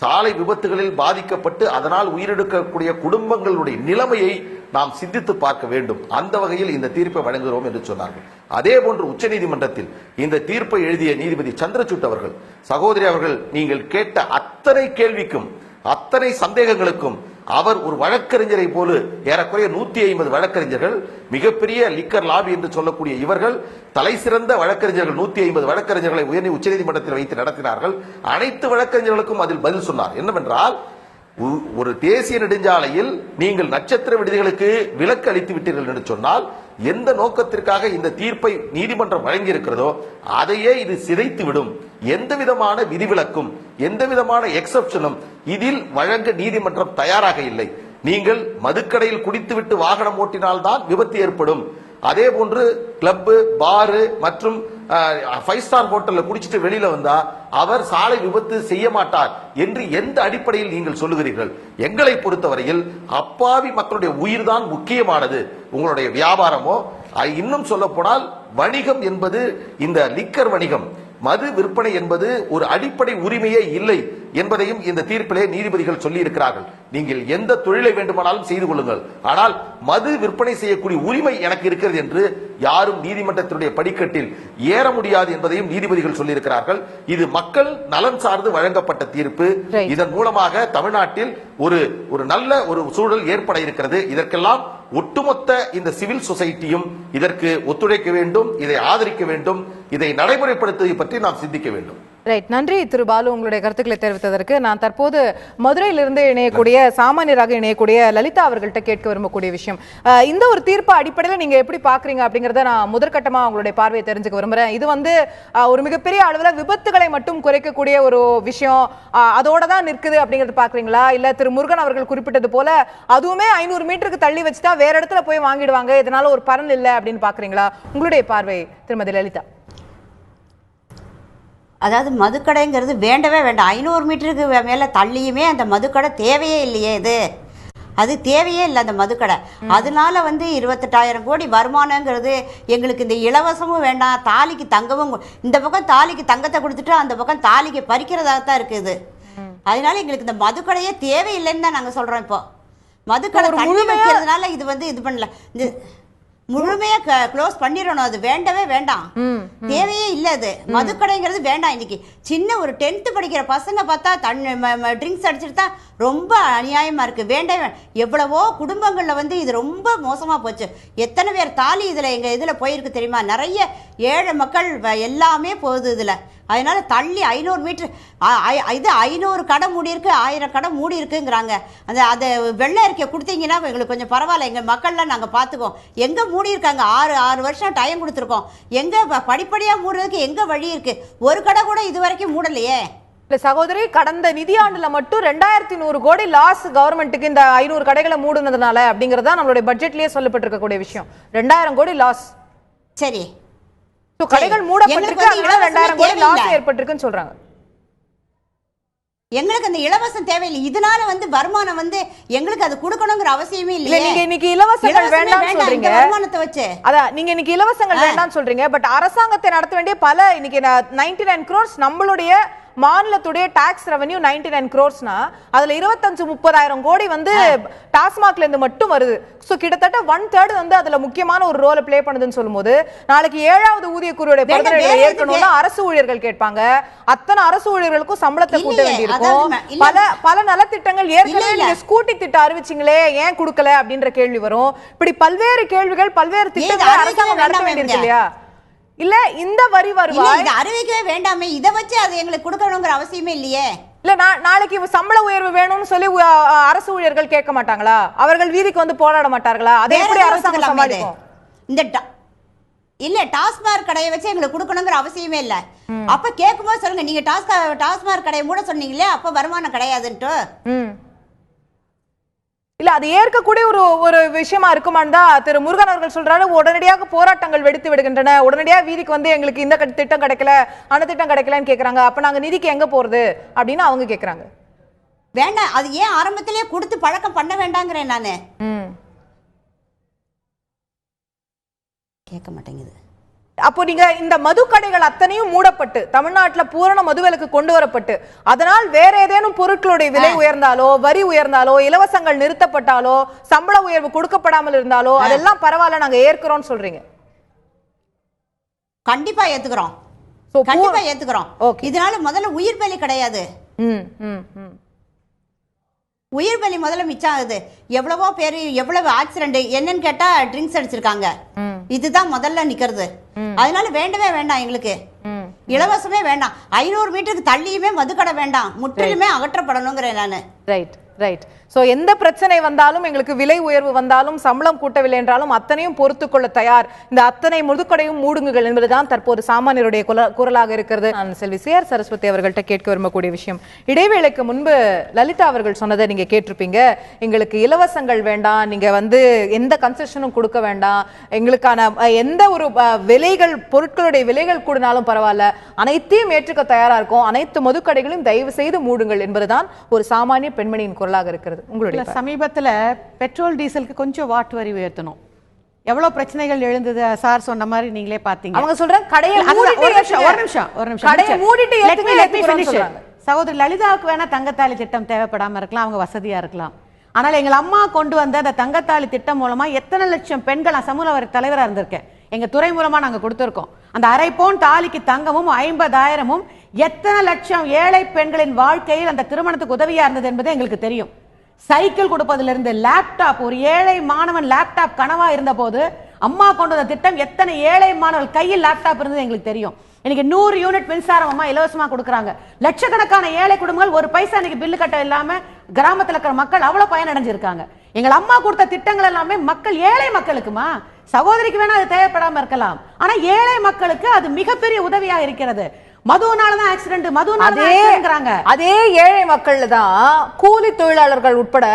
சாலை விபத்துகளில் பாதிக்கப்பட்டு அதனால் உயிரிழக்கக்கூடிய குடும்பங்களுடைய நிலைமையை நாம் சிந்தித்து பார்க்க வேண்டும். அந்த வகையில் இந்த தீர்ப்பை வழங்குகிறோம் என்று சொன்னார்கள். அதே போன்று உச்சநீதிமன்றத்தில் இந்த தீர்ப்பை எழுதிய நீதிபதி சந்திரசூட் அவர்கள், சகோதரி அவர்கள், நீங்கள் கேட்ட அத்தனை கேள்விக்கும் அத்தனை சந்தேகங்களுக்கும் அவர் ஒரு வழக்கறிஞரை போல ஏறக்குறைய 150 வழக்கறிஞர்கள், மிகப்பெரிய லிக்கர் லாபி என்று சொல்லக்கூடிய இவர்கள், தலை சிறந்த வழக்கறிஞர்கள் 150 வழக்கறிஞர்களை உச்சநீதிமன்றத்தில் வைத்து நடத்தினார்கள். அனைத்து வழக்கறிஞர்களுக்கும் அதில் பதில் சொன்னார். என்னவென்றால், ஒரு தேசிய நெடுஞ்சாலையில் நீங்கள் நட்சத்திர விடுதிகளுக்கு விலக்கு அளித்து விட்டீர்கள் என்று சொன்னால் எந்த நோக்கத்திற்காக இந்த தீர்ப்பை நீதிமன்றம் வழங்கி இருக்கிறதோ அதையே இது சிதைத்து விடும். எந்த விதமான விதிவிலக்கும் எந்த விதமான எக்ஸப்ஷனும் இதில் வழங்க நீதிமன்றம் தயாராக இல்லை. நீங்கள் மதுக்கடையில் குடித்துவிட்டு வாகனம் ஓட்டினால்தான் விபத்து ஏற்படும். அதே போன்று கிளப், பாரு மற்றும் 5 ஸ்டார் ஹோட்டல்ல குடிச்சிட்டு வெளியில வந்தா அவர் சாலை விபத்து செய்ய மாட்டார் என்று எந்த அடிப்படையில் நீங்கள் சொல்லுகிறீர்கள்? எங்களை பொறுத்தவரையில் அப்பாவி மக்களுடைய உயிர் தான் முக்கியமானது. உங்களுடைய வியாபாரமோ, இன்னும் சொல்ல போனால் வணிகம் என்பது, இந்த லிக்கர் வணிகம், மது விற்பனை என்பது ஒரு அடிப்படை உரிமையே இல்லை என்பதையும் இந்த தீர்ப்பிலே நீதிபதிகள் சொல்லி இருக்கிறார்கள். நீங்கள் எந்த தொழிலை வேண்டுமானாலும் செய்து கொள்ளுங்கள், ஆனால் மது விற்பனை செய்யக்கூடிய உரிமை எனக்கு இருக்கிறது என்று யாரும் நீதிமன்றத்தினுடைய படிக்கட்டில் ஏற முடியாது என்பதையும் நீதிபதிகள் சொல்லி இருக்கிறார்கள். இது மக்கள் நலன் சார்ந்து வழங்கப்பட்ட தீர்ப்பு. இதன் மூலமாக தமிழ்நாட்டில் ஒரு நல்ல ஒரு சூழல் ஏற்பட இருக்கிறது. இதற்கெல்லாம் ஒட்டுமொத்த இந்த சிவில் சொசைட்டியும் இதற்கு ஒத்துழைக்க வேண்டும், இதை ஆதரிக்க வேண்டும், இதை நடைமுறைப்படுத்துவதை பற்றி நாம் சிந்திக்க வேண்டும். ரைட், நன்றி திரு பாலு உங்களுடைய கருத்துக்களை தெரிவித்ததற்கு. நான் தற்போது மதுரையிலிருந்து இணையக்கூடிய சாமானியராக இணையக்கூடிய லலிதா அவர்கள்ட்ட கேட்க விரும்பக்கூடிய விஷயம், இந்த ஒரு தீர்ப்பு அடிப்படையில் நீங்க எப்படி பாக்குறீங்க அப்படிங்கறத நான் முதற்கட்டமா உங்களுடைய பார்வையை தெரிஞ்சுக்க விரும்புறேன். இது வந்து ஒரு மிகப்பெரிய அளவில் விபத்துகளை மட்டும் குறைக்கக்கூடிய ஒரு விஷயம், அதோட தான் நிற்குது அப்படிங்கறது பாக்குறீங்களா, இல்ல திரு முருகன் அவர்கள் குறிப்பிட்டது போல அதுவுமே 500 மீட்டருக்கு தள்ளி வச்சுட்டா வேற இடத்துல போய் வாங்கிடுவாங்க, இதனால ஒரு பலன் இல்லை அப்படின்னு பாக்குறீங்களா? உங்களுடைய பார்வை திருமதி லலிதா. அதாவது மதுக்கடைங்கிறது வேண்டவே வேண்டாம். 500 மீட்டருக்கு மேலே தள்ளியுமே அந்த மதுக்கடை தேவையே இல்லையே, அது தேவையே இல்லை அந்த மதுக்கடை. அதனால 28,000 கோடி வருமானங்கிறது எங்களுக்கு இந்த இலவசமும் வேண்டாம், தாலிக்கு தங்கமும், இந்த பக்கம் தாலிக்கு தங்கத்தை கொடுத்துட்டு அந்த பக்கம் தாலிக்கு பறிக்கிறதாக தான் இருக்குது. அதனால எங்களுக்கு இந்த மதுக்கடையே தேவையில்லைன்னு தான் நாங்கள் சொல்கிறோம். இப்போ மதுக்கடை தள்ளி வைக்கிறதுனால இது பண்ணல, இந்த முழுமையா க்ளோஸ் பண்ணிடணும், அது வேண்டவே வேண்டாம், தேவையே இல்லை. அது மதுக்கடைங்கிறது வேண்டாம். இன்னைக்கு சின்ன ஒரு 10th படிக்கிற பசங்க பார்த்தா ட்ரிங்க்ஸ் அடிச்சுட்டு தான் ரொம்ப அநியாயமா இருக்கு. வேண்டவே எவ்வளவோ குடும்பங்கள்ல இது ரொம்ப மோசமா போச்சு. எத்தனை பேர் தாலி எங்க போயிருக்கு தெரியுமா? நிறைய ஏழை மக்கள் எல்லாமே போகுது இதுல. அதனால தள்ளி 500 மீட்டர் 500 கடை மூடி இருக்கு, 1000 கடை மூடி இருக்குங்கிறாங்க. அதை வெள்ளை அறிக்கை கொடுத்தீங்கன்னா எங்களுக்கு கொஞ்சம் பரவாயில்ல, எங்கள் மக்கள்லாம் நாங்கள் பார்த்துக்கோம். எங்கே மூடி இருக்காங்க? 6 வருஷம் டைம் கொடுத்துருக்கோம். எங்கே படிப்படியாக மூடுறதுக்கு எங்கே வழி இருக்கு? ஒரு கடை கூட இது வரைக்கும் மூடலையே. சகோதரி, கடந்த நிதியாண்டுல மட்டும் 2100 கோடி லாஸ் கவர்மெண்ட்டுக்கு இந்த 500 கடைகளை மூடுனதுனால அப்படிங்கறதா நம்மளுடைய பட்ஜெட்லயே சொல்லப்பட்டிருக்கக்கூடிய விஷயம். 2000 கோடி லாஸ். சரி, கடைகள் மூடப்பட்டிருக்கு, 2000 கோடி லாஸ் ஏற்பட்டிருக்குன்னு சொல்றாங்க. எங்களுக்கு அந்த இலவசம் தேவையில்லை. இதனால வருமானம் எங்களுக்கு அது கொடுக்கணுங்கிற அவசியமே இல்லை. நீங்க இன்னைக்கு இலவசங்கள் வேண்டாம்னு சொல்றீங்க, வருமானத்தை வச்சு. அதான் நீங்க இன்னைக்கு இலவசங்கள் வேண்டாம்னு சொல்றீங்க. பட் அரசாங்கத்தை நடத்த வேண்டிய பல இன்னைக்கு 99 crores நம்மளுடைய மாநிலத்துடைய டாக்ஸ் ரெவென்யூ 99 crores-னா அதுல 25-30,000 கோடி டாஸ்மாக்ல இருந்து மட்டும் வருது. சோ கிட்டத்தட்ட 1/3 அதுல முக்கியமான ஒரு ரோலை பிளே பண்ணுதுன்னு சொல்லும்போது, நாளைக்கு 7வது ஊதியக்குழுவுடைய பரிந்துரைகளை ஏற்கனவே அரசு ஊழியர்கள் கேட்பாங்க. அத்தனை அரசு ஊழியர்களுக்கும் சம்பளத்தை கூட்ட வேண்டியிருக்கும். பல நலத்திட்டங்கள் ஏற்கனவே நீங்க ஸ்கூட்டி திட்டம் அறிவிச்சிங்களே, ஏன் கொடுக்கல அப்படின்ற கேள்வி வரும். இப்படி பல்வேறு கேள்விகள், பல்வேறு திட்டங்களை அரசாங்கம் நடத்த வேண்டியிருக்கு இல்லையா? இல்ல இந்த வரி வருவாய் அறிவிக்கவே வேண்டாமே, இதை வச்சு அது எங்களுக்கு கொடுக்கணுங்கிற அவசியமே இல்லையே. இல்ல நாளைக்கு சம்பள உயர்வு வேணும்னு சொல்லி அரசு ஊழியர்கள் கேட்க மாட்டாங்களா? அவர்கள் வீதிக்கு போராட மாட்டார்களா? அதை எப்படி அரசாங்கம் சமாளிக்கும்? இந்த இல்ல டாஸ்மாக் கடையை வச்சு எங்களுக்கு கொடுக்கணுங்கிற அவசியமே இல்ல. அப்ப கேட்கும்போது சொல்லுங்க, நீங்க டாஸ்மாக் கடையை மூட சொன்னீங்களே, அப்ப வருமானம் கிடையாதுன்ட்டு. இல்ல அது ஏற்கக்கூடிய ஒரு விஷயமா இருக்குமான்னு தான் திரு முருகன் அவர்கள் சொல்றாரு. உடனடியாக போராட்டங்கள் வெடித்து விடுகின்றன, உடனடியாக வீதிக்கு எங்களுக்கு இந்த திட்டம் கிடைக்கல, அந்த திட்டம் கிடைக்கலன்னு கேக்குறாங்க. அப்ப நாங்க நிதிக்கு எங்க போறது அப்படின்னு அவங்க கேக்குறாங்க. வேண்டாம், அது ஏன் ஆரம்பத்திலேயே கொடுத்து பழக்கம் பண்ண வேண்டாங்கிறேன் நானு. கேட்க மாட்டேங்குது. அப்போ நீங்க இந்த மது கடைகள் அத்தனையும் மூடப்பட்டு தமிழ்நாட்டுல பூரண மதுவிலக்கு கொண்டு வரப்பட்டு, அதனால் வேற ஏதேனும் பொருட்களுடைய விலை உயர்ந்தாலோ, வரி உயர்ந்தாலோ, இலவசங்கள் நிறுத்தப்பட்டாலோ, சம்பள உயர்வு கொடுக்கப்படாமல் இருந்தாலோ அதெல்லாம் பரவாயில்ல நாங்க ஏற்கிறோம் சொல்றீங்க? கண்டிப்பா ஏத்துக்கிறோம், கண்டிப்பா ஏத்துக்கிறோம். இதனால முதல்ல உயிர் பலி கிடையாது. உயிர் பலி முதல்ல மிச்சம் ஆகுது. எவ்வளவோ பேர் எவ்வளவு ஆக்சிடென்ட் என்னன்னு கேட்டா ட்ரிங்க்ஸ் அடிச்சிருக்காங்க. இதுதான் முதல்ல நிக்கிறது. அதனால வேண்டவே வேண்டாம், எங்களுக்கு இலவசமே வேண்டாம். 500 மீட்டருக்கு தள்ளியுமே மதுக்கடை வேண்டாம், முற்றிலுமே அகற்றப்படணுங்கிறேன் நானு. Right right. சோ எந்த பிரச்சனை வந்தாலும், எங்களுக்கு விலை உயர்வு வந்தாலும், சம்பளம் கூட்டவில்லை என்றாலும் அத்தனையும் பொறுத்துக்கொள்ள தயார், இந்த அத்தனை முதுக்கடையும் மூடுங்குகள் என்பதுதான் தற்போது சாமானியருடைய குரலாக இருக்கிறது. நான் செல்வி CR சரஸ்வதி அவர்கள்ட்ட கேட்க விரும்பக்கூடிய விஷயம், இடைவேளைக்கு முன்பு லலிதா அவர்கள் சொன்னதை நீங்க கேட்டிருப்பீங்க. எங்களுக்கு இலவசங்கள் வேண்டாம், நீங்க எந்த கன்செஷனும் கொடுக்க வேண்டாம், எங்களுக்கான எந்த ஒரு விலைகள், பொருட்களுடைய விலைகள் கூடினாலும் பரவாயில்ல, அனைத்தையும் ஏற்றுக்க தயாரா இருக்கும், அனைத்து மதுக்கடைகளையும் தயவு செய்து மூடுங்கள் என்பதுதான் ஒரு சாமானிய பெண்மணியின் குரலாக இருக்கிறது. உங்களுடைய சமீபத்தில் பெட்ரோல் டீசலுக்கு கொஞ்சம் வாட் வரி உயர்த்தணும். எவ்வளவு பிரச்சனைகள் எழுந்தது சார் சொன்ன மாதிரி நீங்களே பாத்தீங்க. அவங்க சொல்றாங்க கடையை மூடிட்டு. சகோதரி லலிதாவுக்கு வேணா தங்கத்தாலி திட்டம் தேவைப்படாம இருக்கலாம், அவங்க வசதியா இருக்கலாம். ஆனால் எங்கள் அம்மா கொண்டு வந்த அந்த தங்கத்தாலி திட்டம் மூலமா எத்தனை லட்சம் பெண்கள், நான் சமூக வரி தலைவராக இருந்திருக்கேன், எங்க துறை மூலமா நாங்க கொடுத்திருக்கோம். அந்த 1/2 பவுன் தாலிக்கு தங்கமும் 50,000 எத்தனை லட்சம் ஏழை பெண்களின் வாழ்க்கையில் அந்த திருமணத்துக்கு உதவியா இருந்தது என்பது எங்களுக்கு தெரியும். சைக்கிள் கொடுப்பதிலிருந்து லேப்டாப், ஒரு ஏழை மாணவன் லேப்டாப் கனவா இருந்த போது அம்மா கொண்டு வந்த திட்டம் எத்தனை ஏழை மாணவர்கள் கையில் லேப்டாப் இருந்தது எங்களுக்கு தெரியும். இன்னைக்கு 100 யூனிட் மின்சாரம் அம்மா இலவசமா கொடுக்குறாங்க. லட்சக்கணக்கான ஏழை குடும்பங்கள் ஒரு பைசா இன்னைக்கு பில்லு கட்ட இல்லாம கிராமத்துல இருக்கிற மக்கள் அவ்வளவு பயனடைஞ்சிருக்காங்க. எங்கள் அம்மா கொடுத்த திட்டங்கள் எல்லாமே மக்கள் ஏழை மக்களுக்குமா. சகோதரிக்கு வேணா அது தேவைப்படாம இருக்கலாம், ஆனா ஏழை மக்களுக்கு அது மிகப்பெரிய உதவியா இருக்கிறது. மதுனாலதான் ஆக்சிடென்ட், மதுனாலதான் அதே ஏழை மக்கள் தான் கூலி தொழிலாளர்கள் உட்பட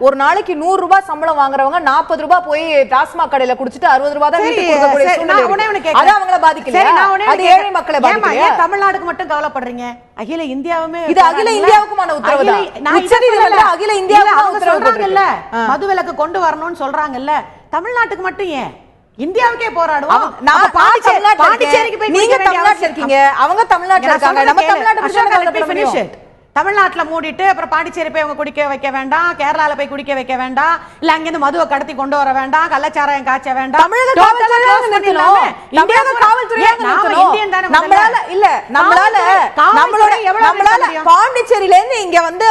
ஒரு நாளைக்கு 100 ரூபாய் சம்பளம் வாங்குறவங்க 40 ரூபாய் போய் டாஸ்மாக் கடையில குடிச்சிட்டு 60 ரூபாய் தான் வீட்டுக்கு கொடுக்கக்கூடிய சூழ்நிலை. அது அவங்கள பாதிக்கலையா? அது ஏழை மக்களை பாதிக்கலையா? தமிழ்நாடுக்கு மட்டும் கவலைப்படுறீங்க? அகில இந்தியாவுமே இது அகில இந்தியாவுக்குமான உத்தரவு தான். அகில இந்தியாவுக்கு சொல்றாங்கல்ல, மதுவிலக்கு கொண்டு வரணும்னு சொல்றாங்கல்ல, தமிழ்நாட்டுக்கு மட்டும் ஏன்? இந்தியாவுக்கே போராடுவோம். பாண்டிச்சேரிக்கு போய் நீங்க தமிழ்நாட்டுல இருக்கீங்க, அவங்க தமிழ்நாட்டுல இருக்காங்க. நம்ம தமிழ்நாட்டுல தமிழ்நாட்டுல மூடிட்டு அப்புறம் பாண்டிச்சேரி போய் அவங்க குடிக்க வைக்க வேண்டாம், கேரளால போய் குடிக்க வைக்க வேண்டாம், இல்ல அங்கிருந்து மதுவை கடத்தி கொண்டு வர வேண்டாம், கள்ளச்சாராயம் காய்ச்ச வேண்டாம். பாண்டிச்சேரியில இருந்து இங்க வந்து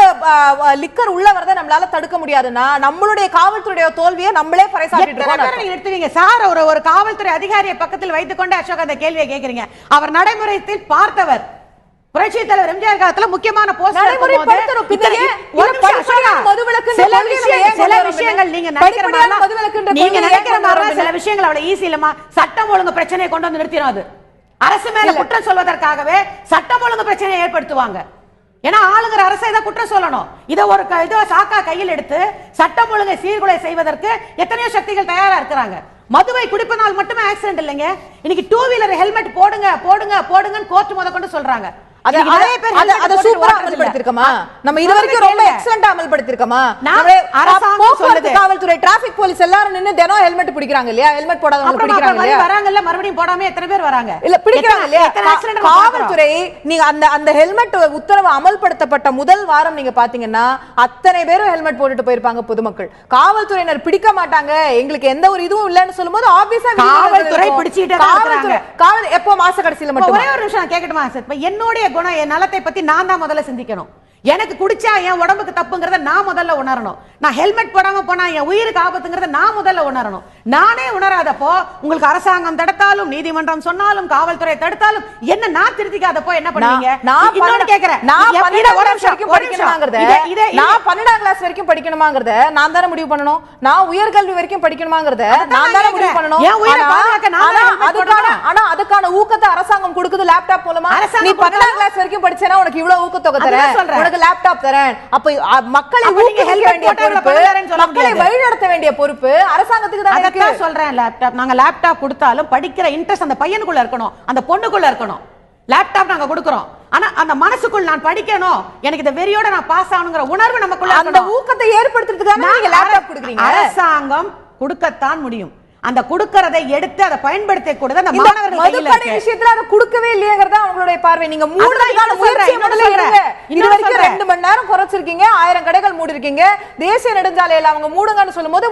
லிக்கர் உள்ள வரத நம்மளால தடுக்க முடியாதுன்னா நம்மளுடைய காவல்துறையோட தோல்வியை நம்மளே பறைசாற்றிட்டு சார். ஒரு காவல்துறை அதிகாரியை பக்கத்தில் வைத்துக் கொண்டு அசோக் அந்த கேள்வியை கேட்கிறீங்க. அவர் நடைமுறையில் பார்த்தவர். புரட்சி தலைவர் எம்ஜிஆர் காலத்துல முக்கியமான போஸ்ட் சில விஷயங்கள் நீங்க நினைக்கிற மாதிரி சில விஷயங்கள் அவ்வளவு ஈஸி இல்லமா. சட்டம் ஒழுங்கு பிரச்சனையை கொண்டு வந்து நிறுத்திடும். அது அரசு மேல குற்றம் சொல்வதற்காகவே சட்டம் ஒழுங்கு பிரச்சனையை ஏற்படுத்துவாங்க. ஏன்னா ஆளுங்கிற அரசை தான் குற்றம் சொல்லணும். இதை ஒரு சாக்கா கையில் எடுத்து சட்டம் ஒழுங்கை சீர்குலை செய்வதற்கு எத்தனையோ சக்திகள் தயாரா இருக்கிறாங்க. மதுவை குடிப்பதனால் மட்டுமே ஆக்சிடென்ட் இல்லைங்க. இன்னைக்கு 2 வீலர் ஹெல்மெட் போடுங்க போடுங்க போடுங்கன்னு கோர்ட் முத கொண்டு சொல்றாங்க. காவல்துறை டிராபிக் போலீஸ் எல்லாரும் நின்னு தினம் ஹெல்மெட் பிடிக்கிறாங்க இல்லையா? ஹெல்மெட் போடாதவங்க பிடிக்கிறாங்க இல்லையா? வராங்கல்ல, மறுபடியும் போடாம எத்தனை பேர் வராங்க? இல்ல பிடிக்கிறாங்க இல்லையா? காவல்துறை நீங்க அந்த ஹெல்மெட் உத்தரவு அமல்படுத்தப்பட்ட முதல் வாரம் நீங்க பாத்தீங்கன்னா அத்தனை பேரும் ஹெல்மெட் போட்டுட்டு போயிருப்பாங்க பொதுமக்கள். காவல்துறையினர் பிடிக்க மாட்டாங்க, எங்களுக்கு எந்த ஒரு இதுவும் இல்லன்னு சொல்லும்போது ஆபீஸா காவல்துறை பிடிச்சிட்டே இருக்காங்க. காவல் எப்போ மாச கடைசியில மட்டும். ஒரே ஒரு நிமிஷம் கேட்கட்டுமா? என்னுடைய குணம், என் நலத்தை பத்தி நான் தான் முதல்ல சிந்திக்கணும். எனக்கு குடிச்சா என் உடம்புக்கு தப்புங்கிறத நான் முதல்ல உணரணும். நான் ஹெல்மெட் போடாம போனா என் உயிருக்கு ஆபத்துங்கிறத நான் முதல்ல உணரணும். நானே உணராதப்போ உங்களுக்கு அரசாங்கம் தடுத்தாலும், நீதிமன்றம் சொன்னாலும், காவல்துறை தடுத்தாலும் என்ன நான் திருத்திக்காதப்போ என்ன பண்ணுவீங்க? இன்னொன்னு கேக்குறேன், நான் 12ஆம் கிளாஸ் வரைக்கும் படிக்கணுமாங்கறத நான் தானே முடிவு பண்ணணும். நான் உயர்கல்வி வரைக்கும் படிக்கணுமாங்கறத நான் தானே முடிவு பண்ணணும். ஆனா அதுக்கான ஊக்கத்தை அரசாங்கம் கொடுக்குது லேப்டாப் மூலமா. நீ 12ஆம் கிளாஸ் வரைக்கும் படிச்சேனா உனக்கு இவ்வளவு ஊக்கத்தொகை தரேன், லேப்டாப் தரேன். அப்ப மக்களை மக்களை வழிநடத்த வேண்டிய பொறுப்பு அரசாங்கத்துக்கு தான் இருக்கு. சொல்றேன், லேப்டாப் நாங்க லேப்டாப் கொடுத்தாலும் படிக்கிற இன்ட்ரெஸ்ட் அந்த பையனுக்குள்ள இருக்கணும், அந்த பொண்ணுக்குள்ள இருக்கணும். லேப்டாப் நாங்க கொடுக்கிறோம், ஆனா அந்த மனசுக்குள் நான் படிக்கணும், எனக்கு இந்த வெறியோட நான் பாஸ் ஆகணுங்கிற உணர்வு நமக்குள்ள அந்த ஊக்கத்தை ஏற்படுத்துறதுக்காக நீங்க லேப்டாப் கொடுக்குறீங்க. அரசாங்கம் கொடுக்கத்தான் முடியும். அந்த கொடுக்கறதை எடுத்து அதை பயன்படுத்த கூடாது. அந்த மாணவர்கள் கையில இருக்க விஷயத்துல அதை கொடுக்கவே இல்லையங்கறத அவங்களுடைய பார்வை. நீங்க மூடுறதுக்கான முயற்சி முதல்ல எடுங்க. இதுவரைக்கும் 2 மணி நேரம் குறைச்சிருக்கீங்க, 1000 கடைகள் மூடி இருக்கீங்க. தேசிய நெடுஞ்சாலையில அவங்க மூடுங்கன்னு சொல்லும்போது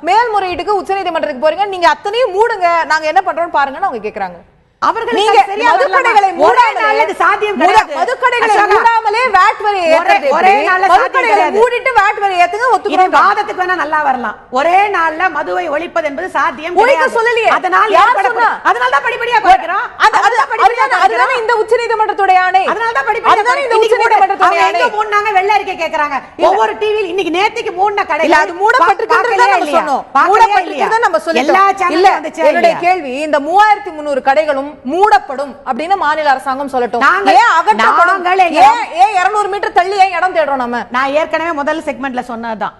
மேல்முறையீட்டுக்கு உச்சநீதிமன்றத்துக்கு போறீங்க. நீங்க அத்தனையும் மூடுங்க, நாங்க என்ன பண்றோம்னு பாருங்கன்னு அவங்க கேக்குறாங்க. அவர்கள் மதுக்கடைகளை மூடாமலே சாத்தியம் கிடையாது. மதுக்கடைகளை மூடாமலே வாட் வரி ஏத்துறது ஒரே நாள்ல மதுக்கடைகளை மூடிட்டு வாட் வரி ஏத்துங்க ஒத்துக்குறோம். வாதத்துக்கு வேணா நல்லா வரலாம். ஒரே நாள்ல மதுவை ஒழிப்பது என்பது சாத்தியம் கிடையாது. ஒழிக்க சொல்லலையே. அதனால தான் படிப்படியா குறைக்கிறோம். அதுதான் இந்த உச்சநீதிமன்றத்துடைய ஆணை. அதனால தான் படிப்படியா இந்த உச்சநீதிமன்றத்துடைய ஆணை. எங்க மூடுனாங்க? வெள்ள அறிக்கை கேக்குறாங்க. ஒவ்வொரு டிவி இன்னைக்கு நேத்திக்கு மூடுன கடையில அது மூடப்பட்டிருக்கிறதா நம்ம சொன்னோம். மூடப்பட்டிருக்கிறதா நம்ம சொல்லிட்டோம். இல்ல என்னுடைய கேள்வி, இந்த 3300 கடைகளும் மூடப்படும் அப்படின்னு மாநில அரசாங்கம் சொல்லட்டும். ஏன் அகற்றப்படும்? ஏன் 200 மீட்டர் தள்ளி ஏன் இடம் தேடுறோம் நம்ம? நான் ஏற்கனவே முதல் செக்மெண்ட்ல சொன்னதுதான்.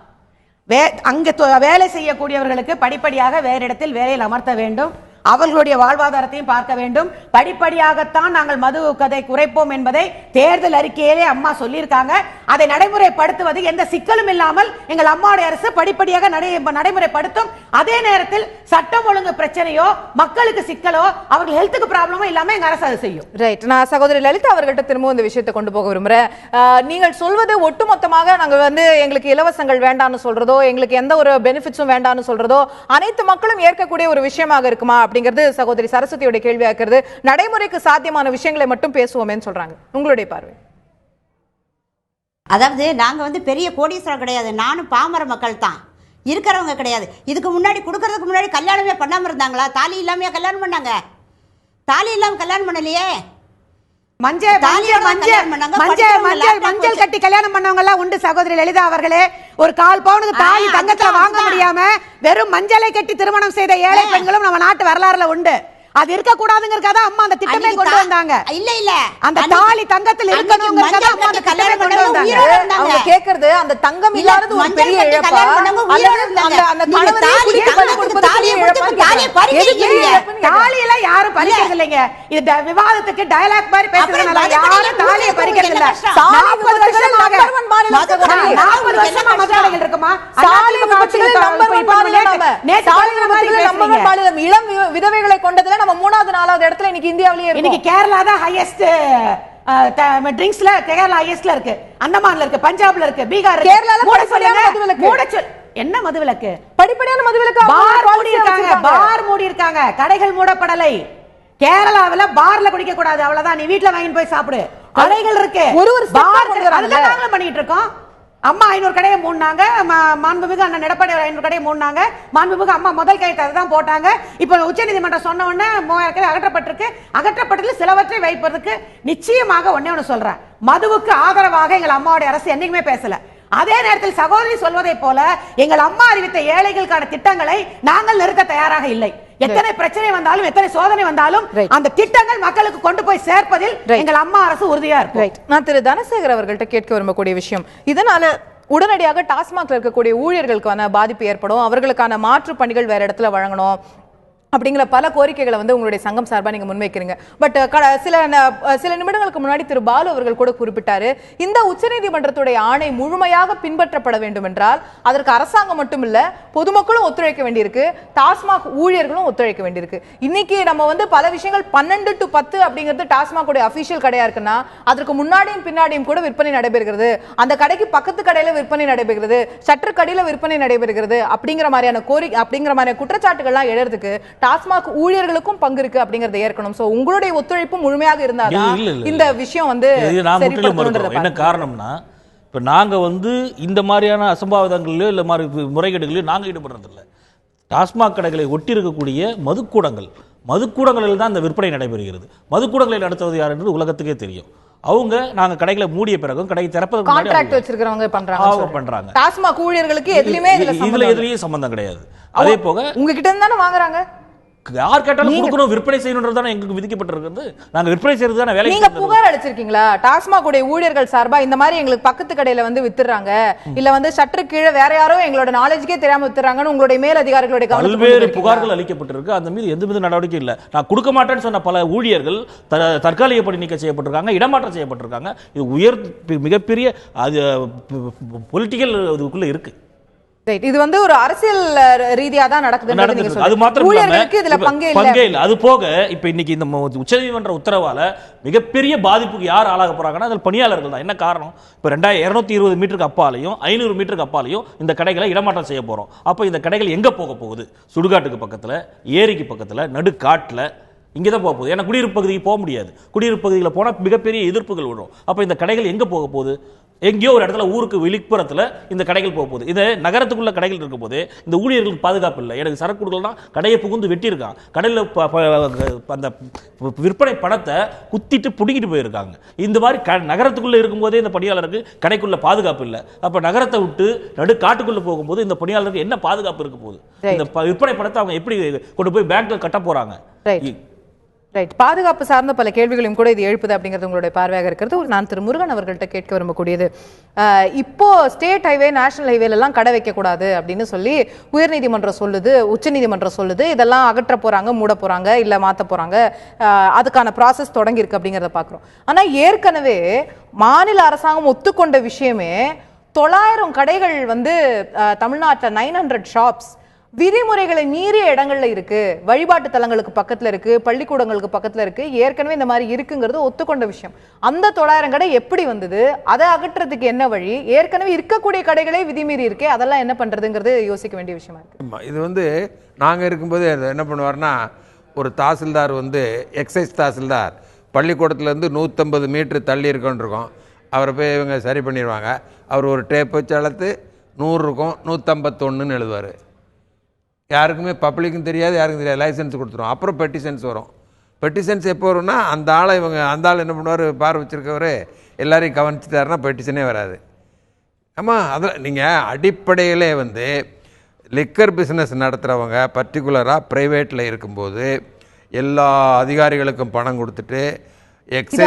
அங்க வேலை செய்யக்கூடியவர்களுக்கு படிப்படியாக வேறு இடத்தில் வேலையில் அமர்த்த வேண்டும். அவர்களுடைய வாழ்வாதாரத்தையும் பார்க்க வேண்டும். படிப்படியாகத்தான் நாங்கள் மது கதை குறைப்போம் என்பதை தேர்தல் அறிக்கையிலே அம்மா சொல்லியிருக்காங்க. அதை நடைமுறைப்படுத்துவது எந்த சிக்கலும் இல்லாமல் எங்கள் அம்மாவுடைய அரசு படிப்படியாக நடைமுறைப்படுத்தும். அதே நேரத்தில் சட்டம் ஒழுங்கு பிரச்சனையோ மக்களுக்கு சிக்கலோ அவர்கள் ஹெல்த்துக்கு ப்ராப்ளமோ இல்லாம எங்க அரசு அதை செய்யும். ரைட். நான் சகோதரி லலிதா அவர்கள்ட்ட திரும்பவும் இந்த விஷயத்தை கொண்டு போக விரும்புறேன். நீங்கள் சொல்வது ஒட்டுமொத்தமாக நாங்க வந்து எங்களுக்கு இலவசங்கள் வேண்டாம்னு சொல்றதோ, எங்களுக்கு எந்த ஒரு பெனிஃபிட்ஸும் வேண்டாம்னு சொல்றதோ அனைத்து மக்களும் ஏற்கக்கூடிய ஒரு விஷயமாக இருக்குமா அப்படிங்கிறது சகோதரி சரஸ்வதியோட கேள்வியா இருக்கிறது. நடைமுறைக்கு சாத்தியமான விஷயங்களை மட்டும் பேசுவோமேன்னு சொல்றாங்க. உங்களுடைய பார்வை? அதாவது நாங்க வந்து பெரிய கோடீஸ்வரர் கிடையாது, நானும் பாமர மக்கள் தான், இருக்கிறவங்க கிடையாது. இதுக்கு முன்னாடி கொடுக்கறதுக்கு முன்னாடி கல்யாணமே பண்ணாம இருந்தாங்களா? தாலி இல்லாமையா கல்யாணம் பண்ணாங்க? தாலி இல்லாம கல்யாணம் பண்ணலையே. மஞ்சள் கட்டி கல்யாணம் பண்ணவங்க எல்லாம் உண்டு சகோதரி லலிதா அவர்களே. ஒரு 1/4 பவுனுக்கு தாலி தங்கத்துல வாங்க முடியாம வெறும் மஞ்சளை கட்டி திருமணம் செய்த ஏழை பெண்களும் நம்ம நாட்டு வரலாறுல உண்டு. அது இருக்க கூடாதுங்கறதுக்காக அம்மா அந்த திட்டமே கொண்டு வந்தாங்க. இல்ல அந்த தாலி தங்கத்துல இருக்கணும்ங்கறதுக்காக அம்மா அந்த திட்டமே கொண்டு வந்தாங்க. அவங்க கேக்குறது அந்த தங்கம் இல்லாதது ஒரு பெரிய இழப்பா அந்த தாலி எல்லாம் யாரும் பறிக்கிறது இல்லைங்க. இது விவாதத்துக்கு டயலாக் மாதிரி பேசுறதுனால யாரும் தாலியை பறிக்கிறது இல்ல. 40 வருஷமா மதுரைகள் இருக்குமா? இளம் விதவைகளை கொண்டதுல நம்ம 3வது 4வது இடத்துல இன்னைக்கு இந்தியாவிலேயே இருக்கு. இன்னைக்கு கேரளா தான் ஹையஸ்ட் ட்ரிங்க்ஸ்ல, கேரளா ஹையஸ்ட்ல இருக்கு, அந்தமான்ல இருக்கு, பஞ்சாப்ல இருக்கு, பீகார் இருக்கு. கேரளால என்ன மதுவிலக்கு? படிப்படியான மதுவிலக்கு. பார் மூடி இருக்காங்க, கடைகள் மூடப்படலை. கேரளாவுல பார்ல குடிக்க கூடாது, அவ்வளவுதான். நீ வீட்ல வாங்கி போய் சாப்பிடு. கடைகள் இருக்கு, ஒரு பார் நாங்களும் பண்ணிட்டு இருக்கோம். அம்மா 500 கடையை மூடினாங்க, மாண்புமிகு அண்ணன் எடப்பாடி 500 கடையை மூடினாங்க. மாண்புமிகு அம்மா முதல் கையெழுத்து அதுதான் போட்டாங்க. இப்ப உச்சநீதிமன்றம் சொன்ன உடனே 3000 கடை அகற்றப்பட்டிருக்கு. அகற்றப்பட்டதில் சிலவற்றை வைப்பதற்கு நிச்சயமாக ஒண்ணே சொல்றேன், மதுவுக்கு ஆதரவாக எங்கள் அம்மாவுடைய அரசு என்னைக்குமே பேசல. அதே நேரத்தில் சகோதரி சொல்வதை போல எங்கள் அம்மா அறிவித்த ஏழைகளுக்கான திட்டங்களை நாங்கள் நிறுத்த தயாராக இல்லை. எத்தனை பிரச்சனை வந்தாலும், எத்தனை சோதனை வந்தாலும் அந்த திட்டங்கள் மக்களுக்கு கொண்டு போய் சேர்ப்பதில் எங்கள் அம்மா அரசு உறுதியா இருக்கும். நான் திரு தனசேகர் அவர்கள்ட்ட கேட்க விரும்பக்கூடிய விஷயம், இதனால உடனடியாக டாஸ்மாக்ல இருக்கக்கூடிய ஊழியர்களுக்கான பாதிப்பு ஏற்படும், அவர்களுக்கான மாற்று பணிகள் வேற இடத்துல வழங்கணும் அப்படிங்கிற பல கோரிக்கைகளை வந்து உங்களுடைய சங்கம் சார்பா நீங்க முன்வைக்கிறீங்க. பட் சில நிமிடங்களுக்கு முன்னாடி திரு பாலு அவர்கள் கூட குறிப்பிட்டாரு, இந்த உச்சநீதிமன்றத்துடைய ஆணை முழுமையாக பின்பற்றப்பட வேண்டும் என்றால் அதற்கு அரசாங்கம் மட்டும் இல்ல பொதுமக்களும் ஒத்துழைக்க வேண்டியிருக்கு, டாஸ்மாக் ஊழியர்களும் ஒத்துழைக்க வேண்டியிருக்கு. இன்னைக்கு நம்ம வந்து பல விஷயங்கள் 12 to 10 அப்படிங்கிறது டாஸ்மாக் உடைய அபிஷியல் கடையா இருக்குன்னா அதற்கு முன்னாடியும் பின்னாடியும் கூட விற்பனை நடைபெறுகிறது, அந்த கடைக்கு பக்கத்து கடையில விற்பனை நடைபெறுகிறது, சற்று கடையில விற்பனை நடைபெறுகிறது அப்படிங்கிற மாதிரியான குற்றச்சாட்டுகள்லாம் எழறதுக்கு டாஸ்மாக் ஊழியர்களுக்கும் பங்கு இருக்கு அப்படிங்கறத ஏற்கணும். சோ உங்களுடைய ஒத்துழைப்பு முழுமையாக இருந்தாதான் இந்த விஷயம் வந்து என்ன காரணம்னா, இப்ப நாங்க வந்து இந்த மாதிரியான அசம்பாவிதங்களிலோ இல்ல மாதிரி முறைகேடுகளிலோ நாங்க ஈடுபடுறதில்லை. டாஸ்மாக் கடைகளை ஒட்டி இருக்கக்கூடிய மதுக்கூடங்களில் தான் இந்த விற்பனை நடைபெறுகிறது. மதுக்கூடங்களை நடத்துவது யார் என்று உலகத்துக்கே தெரியும். அவங்க நாங்க கடைகளை மூடிய பிறகும் கடை திறப்பதற்கு கான்ட்ராக்ட் வச்சிருக்கிறவங்க பண்றாங்க. டாஸ்மாக் ஊழியர்களுக்கு எதுலயே சம்பந்தம் கிடையாது. அதே போக உங்ககிட்ட இருந்து தானே வாங்குறாங்க, யார் கேட்டாலும் கொடுக்கணும், விற்பனை செய்யணும்ன்றது தானே எங்களுக்கு விதிக்கப்பட்டிருக்கிறது. நாங்க விற்பனை செய்யறது தானே வேலை. நீங்க புகார் அளிச்சிருக்கீங்களா டாஸ்மாக் உடைய ஊழியர்கள் சார்பா இந்த மாதிரி எங்களுக்கு பக்கத்து கடையில வந்து வித்துறாங்க, இல்ல வந்து சற்று கீழே வேற யாரோ எங்களோட நாலேஜ்க்கே தெரியாம வித்துறாங்கன்னு உங்களுடைய மேல் அதிகாரிகளுடைய பல்வேறு புகார்கள் அளிக்கப்பட்டிருக்கு. அந்த மீது எந்த வித நடவடிக்கை இல்லை. நான் கொடுக்க மாட்டேன்னு சொன்ன பல ஊழியர்கள் தற்காலிக பணி நீக்கம் செய்யப்பட்டிருக்காங்க, இடமாற்றம் செய்யப்பட்டிருக்காங்க. இது மிகப்பெரிய பொலிட்டிக்கல் இதுக்குள்ள இருக்கு. இது வந்து ஒரு அரசியல் ரீதியா தான் நடக்குது. அது மாத்திரம் பங்கே இல்ல. அது போக இப்ப இன்னைக்கு இந்த உச்சநீதிமன்ற உத்தரவால மிகப்பெரிய பாதிப்புக்கு யார் ஆளாக போறாங்கன்னா அது பணியாளர்கள் தான். என்ன காரணம், இப்ப 220 மீட்டருக்கு அப்பாலையும் 500 மீட்டருக்கு அப்பாலையும் இந்த கடைகளை இடமாற்றம் செய்ய போறோம். அப்ப இந்த கடைகள் எங்க போக போகுது? சுடுகாட்டுக்கு பக்கத்துல, ஏரிக்கு பக்கத்துல, நடுக்காட்டுல இங்கதான் போக போகுது. ஏன்னா குடியிருப்பு பகுதிக்கு போக முடியாது. குடியிருப்பு பகுதியில் போனா மிகப்பெரிய எதிர்ப்புகள் வரும். அப்ப இந்த கடைகள் எங்க போக போகுது? எங்கேயோ ஒரு இடத்துல ஊருக்கு வெளிப்புறத்துல இந்த கடைகள் போக போகுது. இது நகரத்துக்குள்ள கடைகள் இருக்கும் போது இந்த ஊழியர்களுக்கு பாதுகாப்பு இல்லை. எனக்கு சரக்கு கொடுக்கலாம், கடையை புகுந்து வெட்டியிருக்கான், கடையில் அந்த விற்பனை பணத்தை குத்திட்டு புடுங்கிட்டு போயிருக்காங்க. இந்த மாதிரி நகரத்துக்குள்ள இருக்கும்போதே இந்த பணியாளருக்கு கடைக்குள்ள பாதுகாப்பு இல்லை. அப்ப நகரத்தை விட்டு நடு காட்டுக்குள்ள போகும்போது இந்த பணியாளருக்கு என்ன பாதுகாப்பு இருக்க போகுது? இந்த விற்பனை பணத்தை அவங்க எப்படி கொண்டு போய் பேங்க்ல கட்ட போறாங்க? பாதுகாப்பு சார்ந்த பல கேள்விகளையும் கூட இது எழுப்புது அப்படிங்கிறது உங்களுடைய பார்வையாக இருக்கிறது. நான் திரு முருகன் அவர்கள்ட்ட கேட்க விரும்பக்கூடியது, இப்போ ஸ்டேட் ஹைவே, நேஷனல் ஹைவேல எல்லாம் கடை வைக்க கூடாது அப்படின்னு சொல்லி உயர்நீதிமன்றம் சொல்லுது, உச்சநீதிமன்றம் சொல்லுது, இதெல்லாம் அகற்ற போறாங்க, மூட போறாங்க, இல்ல மாத்த போறாங்க, அதுக்கான ப்ராசஸ் தொடங்கி இருக்கு அப்படிங்கிறத பாக்குறோம். ஆனா ஏற்கனவே மாநில அரசாங்கம் ஒத்துக்கொண்ட விஷயமே 900 கடைகள் வந்து தமிழ்நாட்டில் 900 ஷாப்ஸ் விதிமுறைகளை மீறிய இடங்கள்ல இருக்கு, வழிபாட்டு தலங்களுக்கு பக்கத்துல இருக்கு, பள்ளிக்கூடங்களுக்கு பக்கத்துல இருக்கு, ஏற்கனவே இந்த மாதிரி இருக்குங்கிறது ஒத்துக்கொண்ட விஷயம். அந்த 900 கடை எப்படி வந்தது? அதை அகற்றதுக்கு என்ன வழி? ஏற்கனவே இருக்கக்கூடிய கடைகளே விதிமீறி இருக்கே, அதெல்லாம் என்ன பண்றதுங்கிறது யோசிக்க வேண்டிய விஷயமா இருக்கு. இது வந்து நாங்க இருக்கும்போது என்ன பண்ணுவார்னா, ஒரு தாசில்தார் வந்து எக்ஸைஸ் தாசில்தார் பள்ளிக்கூடத்துலேருந்து 150 மீட்டர் தள்ளி இருக்கோன்றிருக்கோம். அவரை போய் இவங்க சரி பண்ணிடுவாங்க. அவர் ஒரு டேப் வச்சு அளத்து 100 இருக்கும், 151ன்னு எழுதுவார். யாருக்குமே பப்ளிக்கும் தெரியாது, யாருக்கும் தெரியாது. லைசன்ஸ் கொடுத்துருவோம். அப்புறம் பெட்டிஷன்ஸ் வரும். பெட்டிஷன்ஸ் எப்போ வரும்னா அந்த ஆளை அந்த ஆள் என்ன பண்ணுவார், பார் வச்சுருக்கவர் எல்லாரையும் கவனிச்சிட்டாருன்னா பெட்டிஷனே வராது. ஆமாம், அதில் நீங்கள் அடிப்படையிலே லிக்கர் பிஸ்னஸ் நடத்துகிறவங்க பர்டிகுலராக ப்ரைவேட்டில் இருக்கும்போது எல்லா அதிகாரிகளுக்கும் பணம் கொடுத்துட்டு